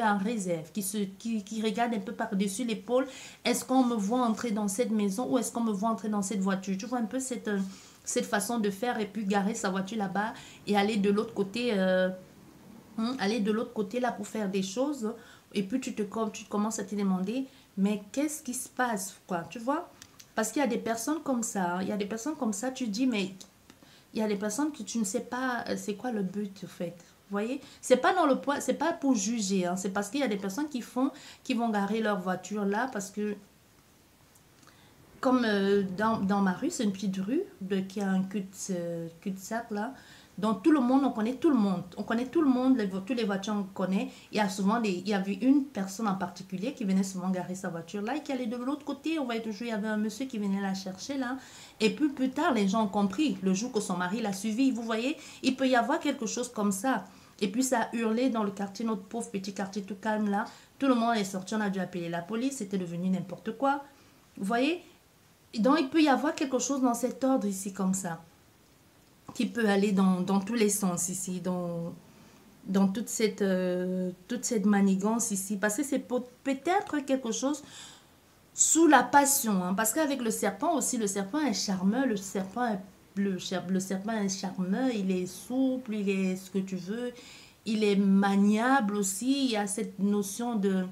en réserve, qui regardent un peu par-dessus l'épaule. Est-ce qu'on me voit entrer dans cette maison ou est-ce qu'on me voit entrer dans cette voiture? Tu vois un peu cette façon de faire, et puis garer sa voiture là-bas et aller de l'autre côté, là pour faire des choses. Et puis tu commences à te demander, mais qu'est-ce qui se passe, quoi, tu vois? Parce qu'il y a des personnes comme ça, hein. Il y a des personnes comme ça, tu dis, mais il y a des personnes que tu ne sais pas c'est quoi le but, en fait. Vous voyez, c'est pas dans le point, c'est pas pour juger, hein. C'est parce qu'il y a des personnes qui vont garer leur voiture là, parce que comme dans ma rue, c'est une petite rue qui a un cul-de-sac là. Donc tout le monde, on connaît tout le monde. On connaît tout le monde, toutes les voitures on connaît. Il y avait une personne en particulier qui venait souvent garer sa voiture là et qui allait de l'autre côté. On voyait toujours, il y avait un monsieur qui venait la chercher là. Et puis plus tard, les gens ont compris, le jour que son mari l'a suivi. Vous voyez, il peut y avoir quelque chose comme ça. Et puis ça a hurlé dans le quartier, notre pauvre petit quartier tout calme là. Tout le monde est sorti, on a dû appeler la police, c'était devenu n'importe quoi. Vous voyez? Donc, il peut y avoir quelque chose dans cet ordre ici, comme ça, qui peut aller dans tous les sens ici, dans toute cette manigance ici. Parce que c'est peut-être quelque chose sous la passion. Hein, parce qu'avec le serpent aussi, le serpent est charmeur, le serpent est charmeur, il est souple, il est ce que tu veux, il est maniable aussi. Il y a cette notion de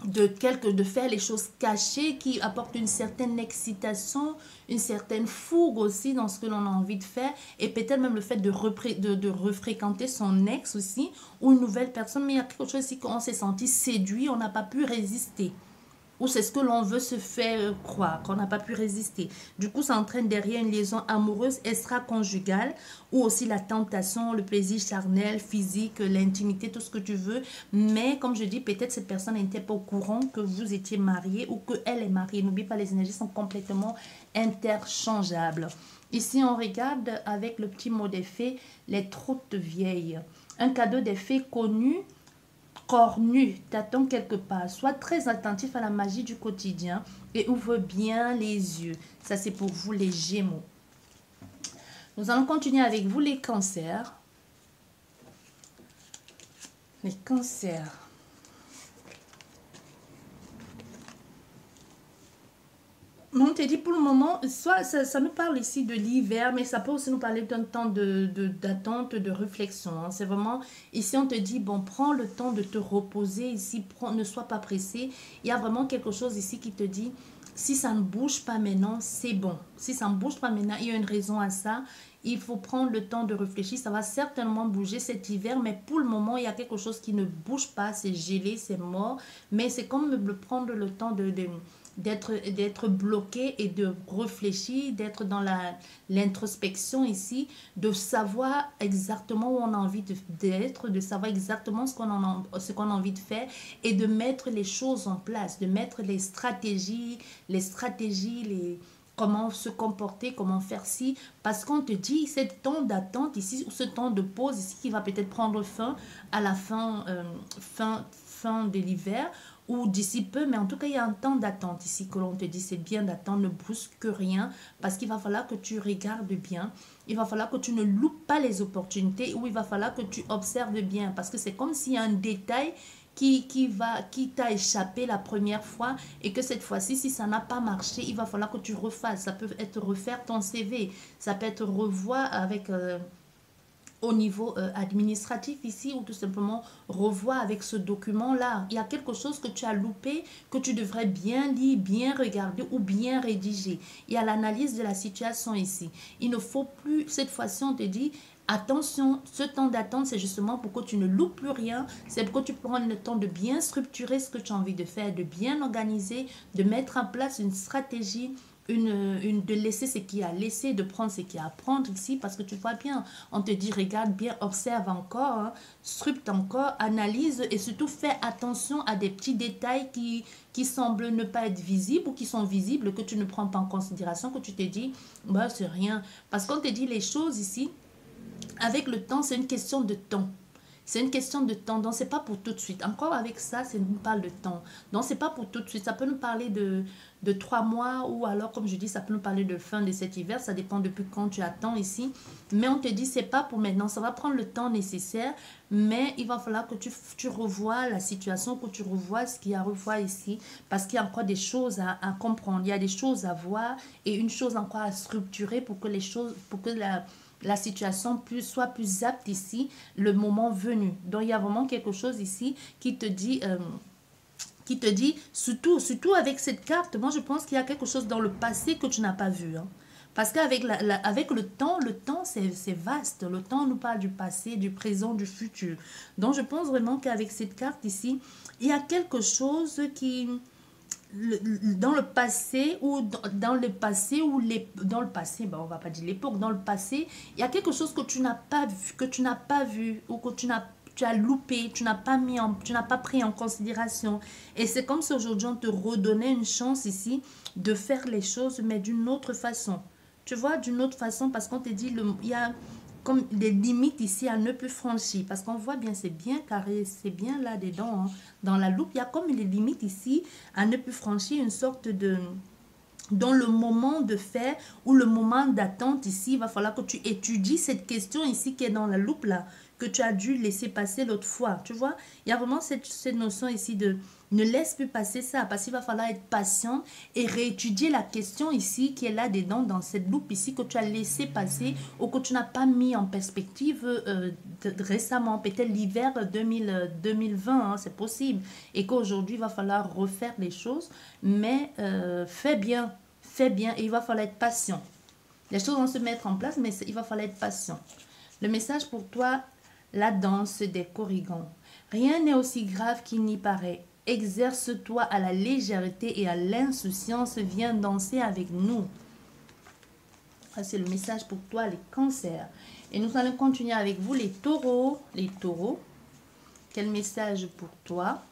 de faire les choses cachées qui apportent une certaine excitation, une certaine fougue aussi dans ce que l'on a envie de faire, et peut-être même le fait de refréquenter son ex aussi, ou une nouvelle personne. Mais il y a quelque chose ici qu'on s'est senti séduit, on n'a pas pu résister. Ou c'est ce que l'on veut se faire croire, qu'on n'a pas pu résister. Du coup, ça entraîne derrière une liaison amoureuse extra-conjugale, ou aussi la tentation, le plaisir charnel, physique, l'intimité, tout ce que tu veux. Mais comme je dis, peut-être cette personne n'était pas au courant que vous étiez marié ou qu'elle est mariée. N'oublie pas, les énergies sont complètement interchangeables. Ici, on regarde avec le petit mot des fées, les trottes vieilles. Un cadeau des fées connu, cornu, t'attends quelque part. Sois très attentif à la magie du quotidien et ouvre bien les yeux. Ça, c'est pour vous, les Gémeaux. Nous allons continuer avec vous, les Cancers. Les Cancers. On te dit pour le moment, soit ça nous parle ici de l'hiver, mais ça peut aussi nous parler d'un temps d'attente, de réflexion. Hein. C'est vraiment, ici on te dit, bon, prends le temps de te reposer ici, ne sois pas pressé. Il y a vraiment quelque chose ici qui te dit, si ça ne bouge pas maintenant, c'est bon. Si ça ne bouge pas maintenant, il y a une raison à ça. Il faut prendre le temps de réfléchir. Ça va certainement bouger cet hiver, mais pour le moment, il y a quelque chose qui ne bouge pas. C'est gelé, c'est mort. Mais c'est comme prendre le temps d'être bloqué et de réfléchir, d'être dans l'introspection ici, de savoir exactement où on a envie d'être, de savoir exactement ce qu'on a envie de faire et de mettre les choses en place, de mettre comment se comporter, comment faire ci, parce qu'on te dit, ce temps d'attente ici, ou ce temps de pause ici, qui va peut-être prendre fin à la fin de l'hiver, ou d'ici peu, mais en tout cas, il y a un temps d'attente ici que l'on te dit, c'est bien d'attendre, ne brusque rien, parce qu'il va falloir que tu regardes bien, il va falloir que tu ne loupes pas les opportunités, ou il va falloir que tu observes bien, parce que c'est comme s'il y a un détail qui t'a échappé la première fois et que cette fois-ci, si ça n'a pas marché, il va falloir que tu refasses. Ça peut être refaire ton CV, ça peut être revoir avec au niveau administratif ici ou tout simplement revoir avec ce document-là. Il y a quelque chose que tu as loupé, que tu devrais bien lire, bien regarder ou bien rédiger. Il y a l'analyse de la situation ici. Il ne faut plus, cette fois-ci, on te dit, attention, ce temps d'attente, c'est justement pour que tu ne loupes plus rien. C'est pour que tu prennes le temps de bien structurer ce que tu as envie de faire, de bien organiser, de mettre en place une stratégie, de laisser ce qu'il y a à laisser, de prendre ce qu'il y a à prendre ici, parce que tu vois bien, on te dit, regarde bien, observe encore, hein, structure encore, analyse et surtout fais attention à des petits détails qui semblent ne pas être visibles ou qui sont visibles, que tu ne prends pas en considération, que tu te dis, bah, c'est rien. Parce qu'on te dit les choses ici, avec le temps, c'est une question de temps. C'est une question de temps, donc c'est pas pour tout de suite. Encore avec ça, c'est nous parle de temps. Donc c'est pas pour tout de suite. Ça peut nous parler de 3 mois ou alors, comme je dis, ça peut nous parler de fin de cet hiver. Ça dépend depuis quand tu attends ici. Mais on te dit, c'est pas pour maintenant. Ça va prendre le temps nécessaire, mais il va falloir que tu revoies la situation, que tu revoies ce qu'il y a à revoir ici, parce qu'il y a encore des choses à comprendre. Il y a des choses à voir et une chose encore à structurer pour que les choses, pour que la situation soit plus apte ici, le moment venu. Donc, il y a vraiment quelque chose ici qui te dit, surtout avec cette carte, moi, je pense qu'il y a quelque chose dans le passé que tu n'as pas vu. Hein. Parce qu'avec avec le temps, c'est vaste. Le temps nous parle du passé, du présent, du futur. Donc, je pense vraiment qu'avec cette carte ici, il y a quelque chose qui dans le passé ou dans le passé ben on va pas dire l'époque, dans le passé il y a quelque chose que tu n'as pas vu ou que tu as loupé, tu n'as pas pris en considération, et c'est comme si aujourd'hui on te redonnait une chance ici de faire les choses mais d'une autre façon, tu vois, d'une autre façon, parce qu'on te dit il y a comme des limites ici à ne plus franchir. Parce qu'on voit bien, c'est bien carré, c'est bien là-dedans. Hein. Dans la loupe, il y a comme les limites ici à ne plus franchir, une sorte de... Dans le moment de faire ou le moment d'attente ici, il va falloir que tu étudies cette question ici qui est dans la loupe là, que tu as dû laisser passer l'autre fois. Tu vois, il y a vraiment cette notion ici de ne laisse plus passer ça, parce qu'il va falloir être patient et réétudier la question ici qui est là-dedans, dans cette loupe ici que tu as laissé passer ou que tu n'as pas mis en perspective récemment, peut-être l'hiver 2020, hein, c'est possible. Et qu'aujourd'hui, il va falloir refaire les choses, mais fais bien, et il va falloir être patient. Les choses vont se mettre en place, mais il va falloir être patient. Le message pour toi, la danse des corrigans. Rien n'est aussi grave qu'il n'y paraît. Exerce-toi à la légèreté et à l'insouciance. Viens danser avec nous. C'est le message pour toi, les cancers. Et nous allons continuer avec vous, les taureaux. Les taureaux. Quel message pour toi?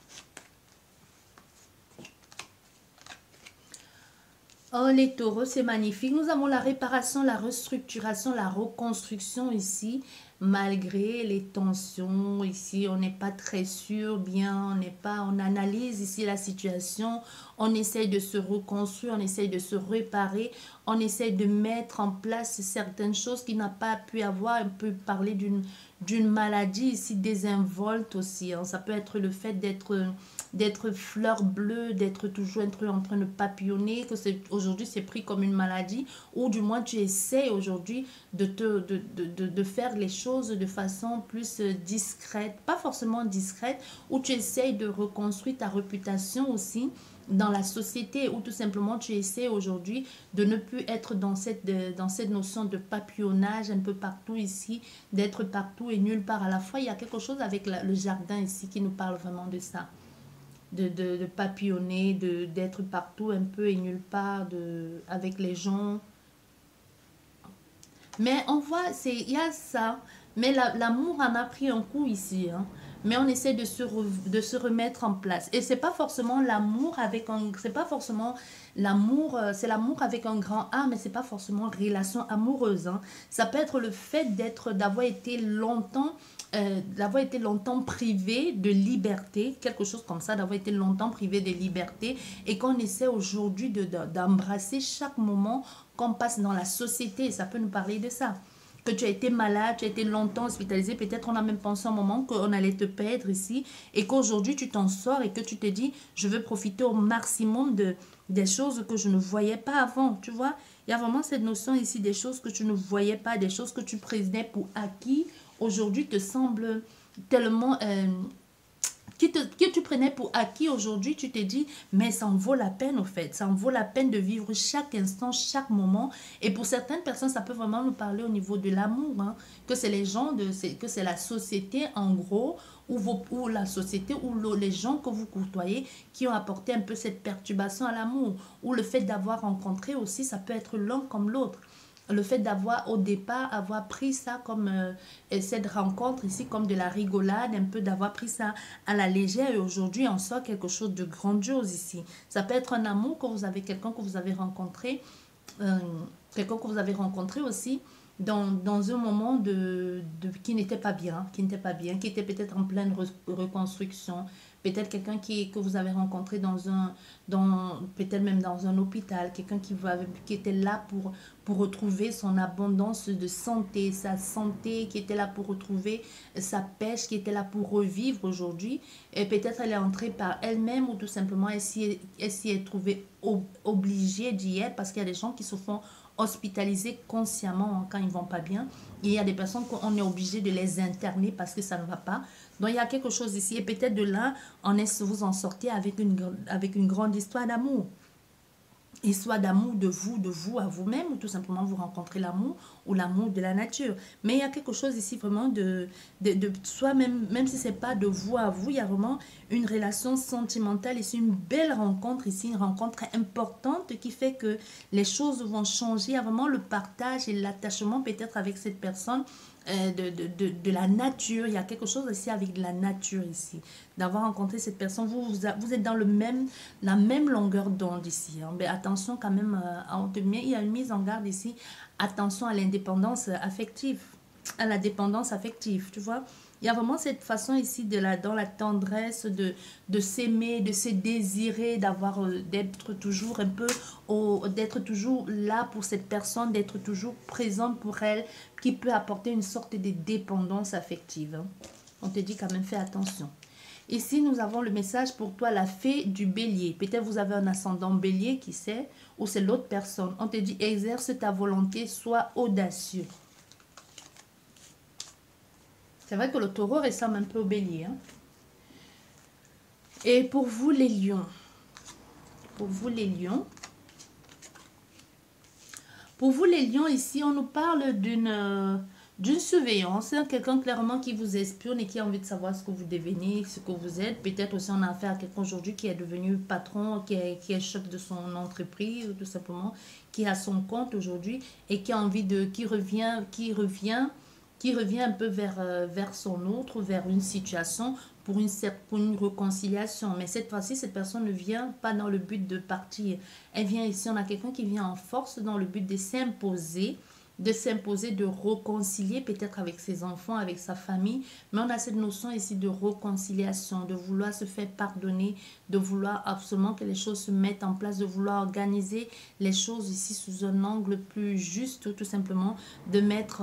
Oh, les taureaux, c'est magnifique. Nous avons la réparation, la restructuration, la reconstruction ici. Malgré les tensions, ici, on n'est pas très sûr, bien, on analyse ici la situation, on essaye de se reconstruire, on essaye de se réparer, on essaye de mettre en place certaines choses qui n'a pas pu avoir. On peut parler d'une maladie ici désinvolte aussi. Hein. Ça peut être le fait d'être fleur bleue, d'être toujours en train de papillonner, que aujourd'hui c'est pris comme une maladie, ou du moins tu essaies aujourd'hui de faire les choses de façon plus discrète, pas forcément discrète, ou tu essaies de reconstruire ta réputation aussi dans la société, ou tout simplement tu essaies aujourd'hui de ne plus être dans cette notion de papillonnage un peu partout ici, d'être partout et nulle part à la fois. Il y a quelque chose avec le jardin ici qui nous parle vraiment de ça. de papillonner, d'être partout un peu et nulle part avec les gens. Mais on voit, il y a ça. Mais l'amour en a pris un coup ici. Hein. Mais on essaie de se remettre en place. Et c'est pas forcément l'amour avec un... C'est pas forcément l'amour... c'est l'amour avec un grand A, mais c'est pas forcément relation amoureuse. Hein. Ça peut être le fait d'avoir été longtemps privé de liberté, quelque chose comme ça, d'avoir été longtemps privé de liberté, et qu'on essaie aujourd'hui d'embrasser chaque moment qu'on passe dans la société. Ça peut nous parler de ça. Que tu as été malade, tu as été longtemps hospitalisé, peut-être on a même pensé un moment qu'on allait te perdre ici, et qu'aujourd'hui tu t'en sors et que tu te dis, je veux profiter au maximum des choses que je ne voyais pas avant, tu vois. Il y a vraiment cette notion ici des choses que tu ne voyais pas, des choses que tu prenais pour acquis, aujourd'hui te semblent tellement... que tu prenais pour acquis aujourd'hui, tu te dis, mais ça en vaut la peine au fait. Ça en vaut la peine de vivre chaque instant, chaque moment. Et pour certaines personnes, ça peut vraiment nous parler au niveau de l'amour. Hein, que c'est les gens, que c'est la société en gros, ou la société, ou les gens que vous côtoyez qui ont apporté un peu cette perturbation à l'amour. Ou le fait d'avoir rencontré aussi, ça peut être l'un comme l'autre. Le fait d'avoir au départ, avoir pris ça comme cette rencontre ici, comme de la rigolade, un peu d'avoir pris ça à la légère et aujourd'hui on sort quelque chose de grandiose ici. Ça peut être un amour que vous avez, quelqu'un que vous avez rencontré, euh, quelqu'un que vous avez rencontré aussi dans un moment qui n'était pas bien, qui était peut-être en pleine reconstruction, peut-être quelqu'un que vous avez rencontré peut-être même dans un hôpital, quelqu'un qui était là pour retrouver son abondance de santé, sa santé, qui était là pour retrouver sa pêche, qui était là pour revivre aujourd'hui. Et peut-être elle est entrée par elle-même ou tout simplement elle s'y est trouvée obligée d'y être parce qu'il y a des gens qui se font hospitalisés consciemment hein, quand ils vont pas bien. Et il y a des personnes qu'on est obligé de les interner parce que ça ne va pas. Donc il y a quelque chose ici et peut-être de là, vous en sortez avec une grande histoire d'amour. Histoire d'amour de vous à vous-même, ou tout simplement vous rencontrez l'amour ou l'amour de la nature. Mais il y a quelque chose ici vraiment de soi-même, même si c'est pas de vous à vous, il y a vraiment une relation sentimentale ici, une belle rencontre ici, une rencontre importante qui fait que les choses vont changer. Il y a vraiment le partage et l'attachement peut-être avec cette personne de la nature. Il y a quelque chose aussi avec de la nature ici. D'avoir rencontré cette personne, vous êtes dans la même longueur d'onde ici. Hein. Mais attention quand même, il y a une mise en garde ici. Attention à l'indépendance affective, à la dépendance affective, tu vois. Il y a vraiment cette façon ici dans la tendresse de s'aimer, de se désirer, d'être toujours d'être toujours là pour cette personne, d'être toujours présente pour elle, qui peut apporter une sorte de dépendance affective. Hein. On te dit quand même, fais attention. Ici, nous avons le message pour toi, la fée du bélier. Peut-être vous avez un ascendant bélier, qui sait, ou c'est l'autre personne. On te dit, exerce ta volonté, sois audacieux. C'est vrai que le taureau ressemble un peu au bélier. Hein? Et pour vous, les lions. Pour vous, les lions. Pour vous, les lions, ici, on nous parle d'une surveillance. Hein? Quelqu'un clairement qui vous espionne et qui a envie de savoir ce que vous devenez, ce que vous êtes. Peut-être aussi on a affaire à quelqu'un aujourd'hui qui est devenu patron, qui est chef de son entreprise, tout simplement, qui a son compte aujourd'hui et qui a envie qui revient un peu vers son autre, vers une situation pour une réconciliation. Mais cette fois-ci, cette personne ne vient pas dans le but de partir. Elle vient ici, on a quelqu'un qui vient en force dans le but de s'imposer, de réconcilier peut-être avec ses enfants, avec sa famille. Mais on a cette notion ici de réconciliation, de vouloir se faire pardonner, de vouloir absolument que les choses se mettent en place, de vouloir organiser les choses ici sous un angle plus juste, tout simplement, de mettre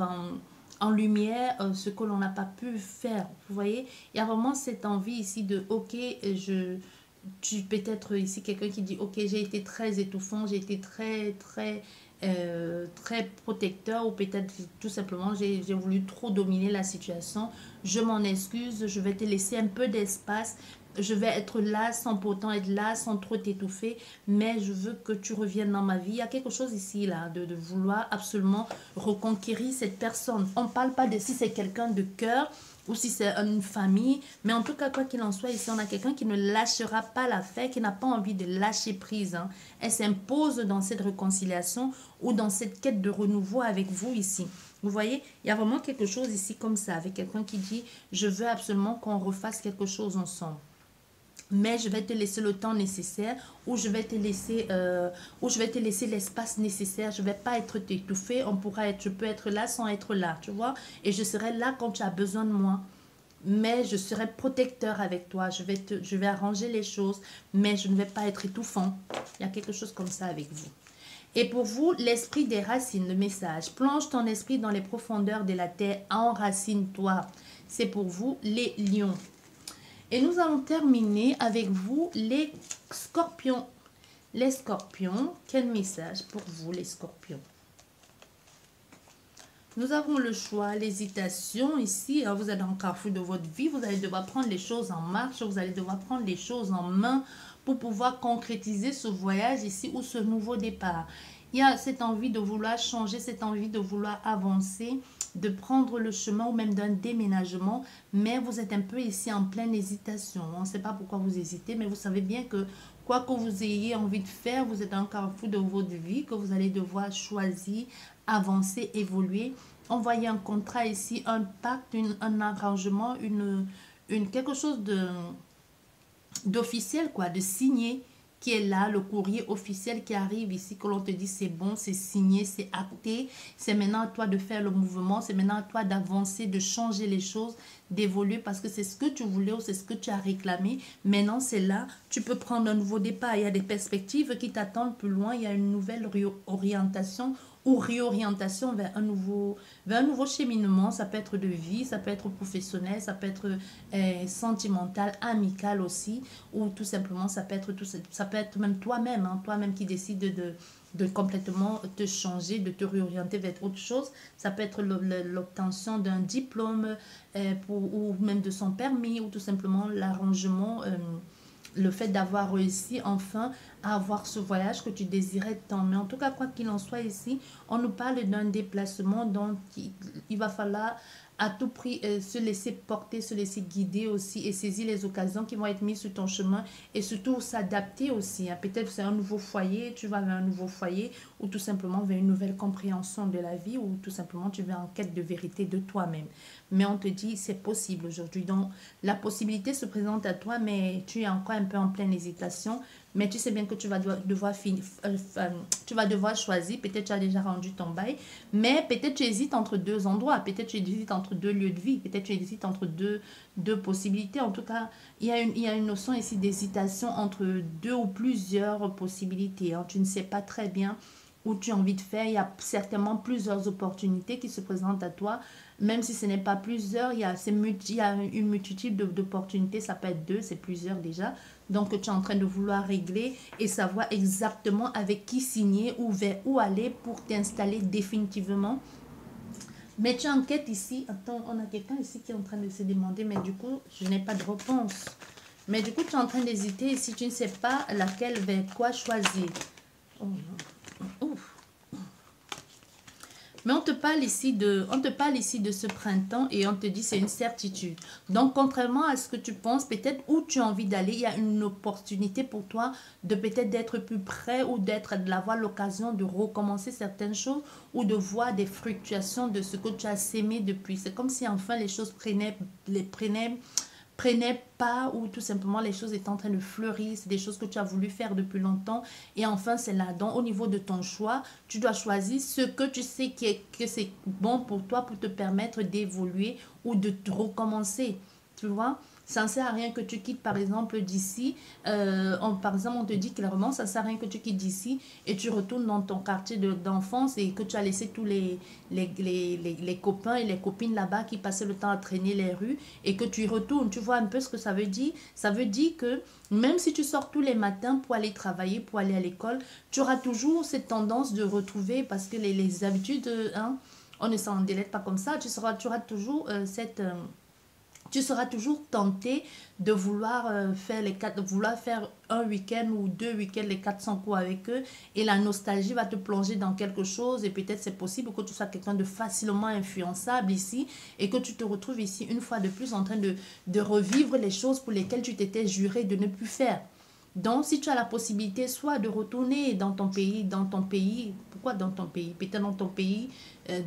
en lumière ce que l'on n'a pas pu faire. Vous voyez, il y a vraiment cette envie ici de, ok, tu peut-être ici quelqu'un qui dit, ok, j'ai été très étouffant, j'ai été très protecteur, ou peut-être tout simplement j'ai voulu trop dominer la situation. Je m'en excuse, je vais te laisser un peu d'espace, je vais être là sans pourtant être là, sans trop t'étouffer, mais je veux que tu reviennes dans ma vie. Il y a quelque chose ici, là, de vouloir absolument reconquérir cette personne. On ne parle pas de si c'est quelqu'un de cœur ou si c'est une famille, mais en tout cas, quoi qu'il en soit, ici, on a quelqu'un qui ne lâchera pas l'affaire, qui n'a pas envie de lâcher prise. Hein. Elle s'impose dans cette réconciliation ou dans cette quête de renouveau avec vous ici. Vous voyez, il y a vraiment quelque chose ici comme ça, avec quelqu'un qui dit, je veux absolument qu'on refasse quelque chose ensemble. Mais je vais te laisser le temps nécessaire ou je vais te laisser l'espace nécessaire. Je vais pas être étouffée. Je peux être là sans être là, tu vois. Et je serai là quand tu as besoin de moi. Mais je serai protecteur avec toi. Je vais arranger les choses, mais je ne vais pas être étouffant. Il y a quelque chose comme ça avec vous. Et pour vous, l'esprit des racines, le message. Plonge ton esprit dans les profondeurs de la terre, enracine-toi. C'est pour vous, les lions. Et nous allons terminer avec vous, les scorpions. Les scorpions, quel message pour vous, les scorpions? Nous avons le choix, l'hésitation ici. Vous êtes dans le carrefour de votre vie. Vous allez devoir prendre les choses en marche. Vous allez devoir prendre les choses en main pour pouvoir concrétiser ce voyage ici ou ce nouveau départ. Il y a cette envie de vouloir changer, cette envie de vouloir avancer, de prendre le chemin ou même d'un déménagement. Mais vous êtes un peu ici en pleine hésitation. On ne sait pas pourquoi vous hésitez, mais vous savez bien que quoi que vous ayez envie de faire, vous êtes dans le carrefour de votre vie, que vous allez devoir choisir, avancer, évoluer. Envoyer un contrat ici, un pacte, un arrangement, quelque chose d'officiel, quoi, de signé, qui est là, le courrier officiel qui arrive ici, que l'on te dit c'est bon, c'est signé, c'est acté, c'est maintenant à toi de faire le mouvement, c'est maintenant à toi d'avancer, de changer les choses, d'évoluer parce que c'est ce que tu voulais ou c'est ce que tu as réclamé. Maintenant c'est là, tu peux prendre un nouveau départ, il y a des perspectives qui t'attendent plus loin, il y a une nouvelle orientation ou réorientation vers un nouveau cheminement. Ça peut être de vie, ça peut être professionnel, ça peut être sentimental, amical aussi, ou tout simplement ça peut être même toi-même, hein, toi-même qui décide de complètement te changer, de te réorienter vers autre chose. Ça peut être l'obtention d'un diplôme ou même de son permis, ou tout simplement l'arrangement, le fait d'avoir réussi enfin à avoir ce voyage que tu désirais tant. Mais en tout cas, quoi qu'il en soit ici, on nous parle d'un déplacement dont il va falloir à tout prix se laisser porter, se laisser guider aussi et saisir les occasions qui vont être mises sur ton chemin et surtout s'adapter aussi. Hein. Peut-être c'est un nouveau foyer, tu vas vers un nouveau foyer ou tout simplement vers une nouvelle compréhension de la vie ou tout simplement tu vas en quête de vérité de toi-même. Mais on te dit c'est possible aujourd'hui. Donc la possibilité se présente à toi mais tu es encore un peu en pleine hésitation. Mais tu sais bien que tu vas devoir choisir. Peut-être tu as déjà rendu ton bail. Mais peut-être tu hésites entre deux endroits. Peut-être tu hésites entre deux lieux de vie. Peut-être tu hésites entre deux possibilités. En tout cas, il y a une notion ici d'hésitation entre deux ou plusieurs possibilités. Hein. Tu ne sais pas très bien où tu as envie de faire. Il y a certainement plusieurs opportunités qui se présentent à toi. Même si ce n'est pas plusieurs, il y a une multitude d'opportunités. Ça peut être deux, c'est plusieurs déjà. Donc, tu es en train de vouloir régler et savoir exactement avec qui signer ou vers où aller pour t'installer définitivement. Mais tu enquêtes ici. Attends, on a quelqu'un ici qui est en train de se demander, mais du coup, je n'ai pas de réponse. Mais du coup, tu es en train d'hésiter si tu ne sais pas laquelle vers quoi choisir. Oh non. Ouf. Mais on te parle ici de ce printemps et on te dit c'est une certitude. Donc, contrairement à ce que tu penses, peut-être où tu as envie d'aller, il y a une opportunité pour toi de peut-être d'être plus près ou d'avoir l'occasion de recommencer certaines choses ou de voir des fluctuations de ce que tu as sémé depuis. C'est comme si enfin les choses prenaient pas ou tout simplement les choses étaient en train de fleurir, c'est des choses que tu as voulu faire depuis longtemps et enfin c'est là. Donc au niveau de ton choix, tu dois choisir ce que tu sais que c'est bon pour toi pour te permettre d'évoluer ou de recommencer, tu vois. Ça ne sert à rien que tu quittes par exemple d'ici, par exemple on te dit clairement ça ne sert à rien que tu quittes d'ici et tu retournes dans ton quartier d'enfance et que tu as laissé tous les copains et les copines là-bas qui passaient le temps à traîner les rues et que tu y retournes. Tu vois un peu ce que ça veut dire? Ça veut dire que même si tu sors tous les matins pour aller travailler, pour aller à l'école, tu auras toujours cette tendance de retrouver parce que les habitudes, hein, on ne s'en délègue pas comme ça, tu auras toujours cette tu seras toujours tenté de vouloir faire un week-end ou 2 week-ends, les 400 coups avec eux, et la nostalgie va te plonger dans quelque chose, et peut-être c'est possible que tu sois quelqu'un de facilement influençable ici, et que tu te retrouves ici une fois de plus en train de revivre les choses pour lesquelles tu t'étais juré de ne plus faire. Donc, si tu as la possibilité soit de retourner dans ton pays, pourquoi dans ton pays? Peut-être dans ton pays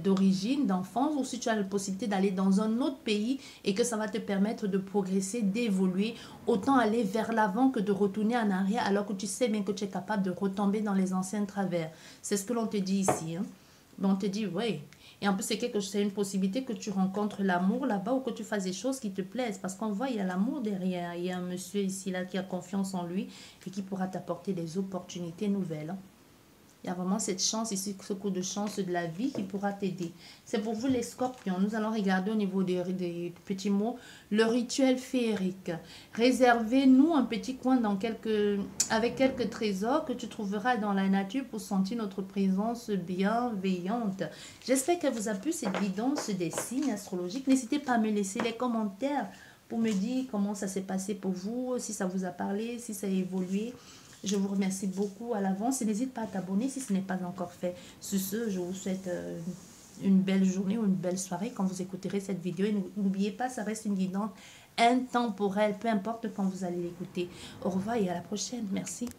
d'origine, d'enfance, ou si tu as la possibilité d'aller dans un autre pays et que ça va te permettre de progresser, d'évoluer, autant aller vers l'avant que de retourner en arrière alors que tu sais bien que tu es capable de retomber dans les anciens travers. C'est ce que l'on te dit ici, hein. Ben, on te dit, oui. Et en plus, c'est une possibilité que tu rencontres l'amour là-bas ou que tu fasses des choses qui te plaisent. Parce qu'on voit, il y a l'amour derrière. Il y a un monsieur ici, là, qui a confiance en lui et qui pourra t'apporter des opportunités nouvelles, hein. Il y a vraiment cette chance ici, ce coup de chance de la vie qui pourra t'aider. C'est pour vous les scorpions. Nous allons regarder au niveau des petits mots le rituel féerique. Réservez-nous un petit coin avec quelques trésors que tu trouveras dans la nature pour sentir notre présence bienveillante. J'espère que vous a plu cette guidance des signes astrologiques. N'hésitez pas à me laisser les commentaires pour me dire comment ça s'est passé pour vous, si ça vous a parlé, si ça a évolué. Je vous remercie beaucoup à l'avance et n'hésite pas à t'abonner si ce n'est pas encore fait. Sur ce, je vous souhaite une belle journée ou une belle soirée quand vous écouterez cette vidéo. Et n'oubliez pas, ça reste une guidance intemporelle, peu importe quand vous allez l'écouter. Au revoir et à la prochaine. Merci.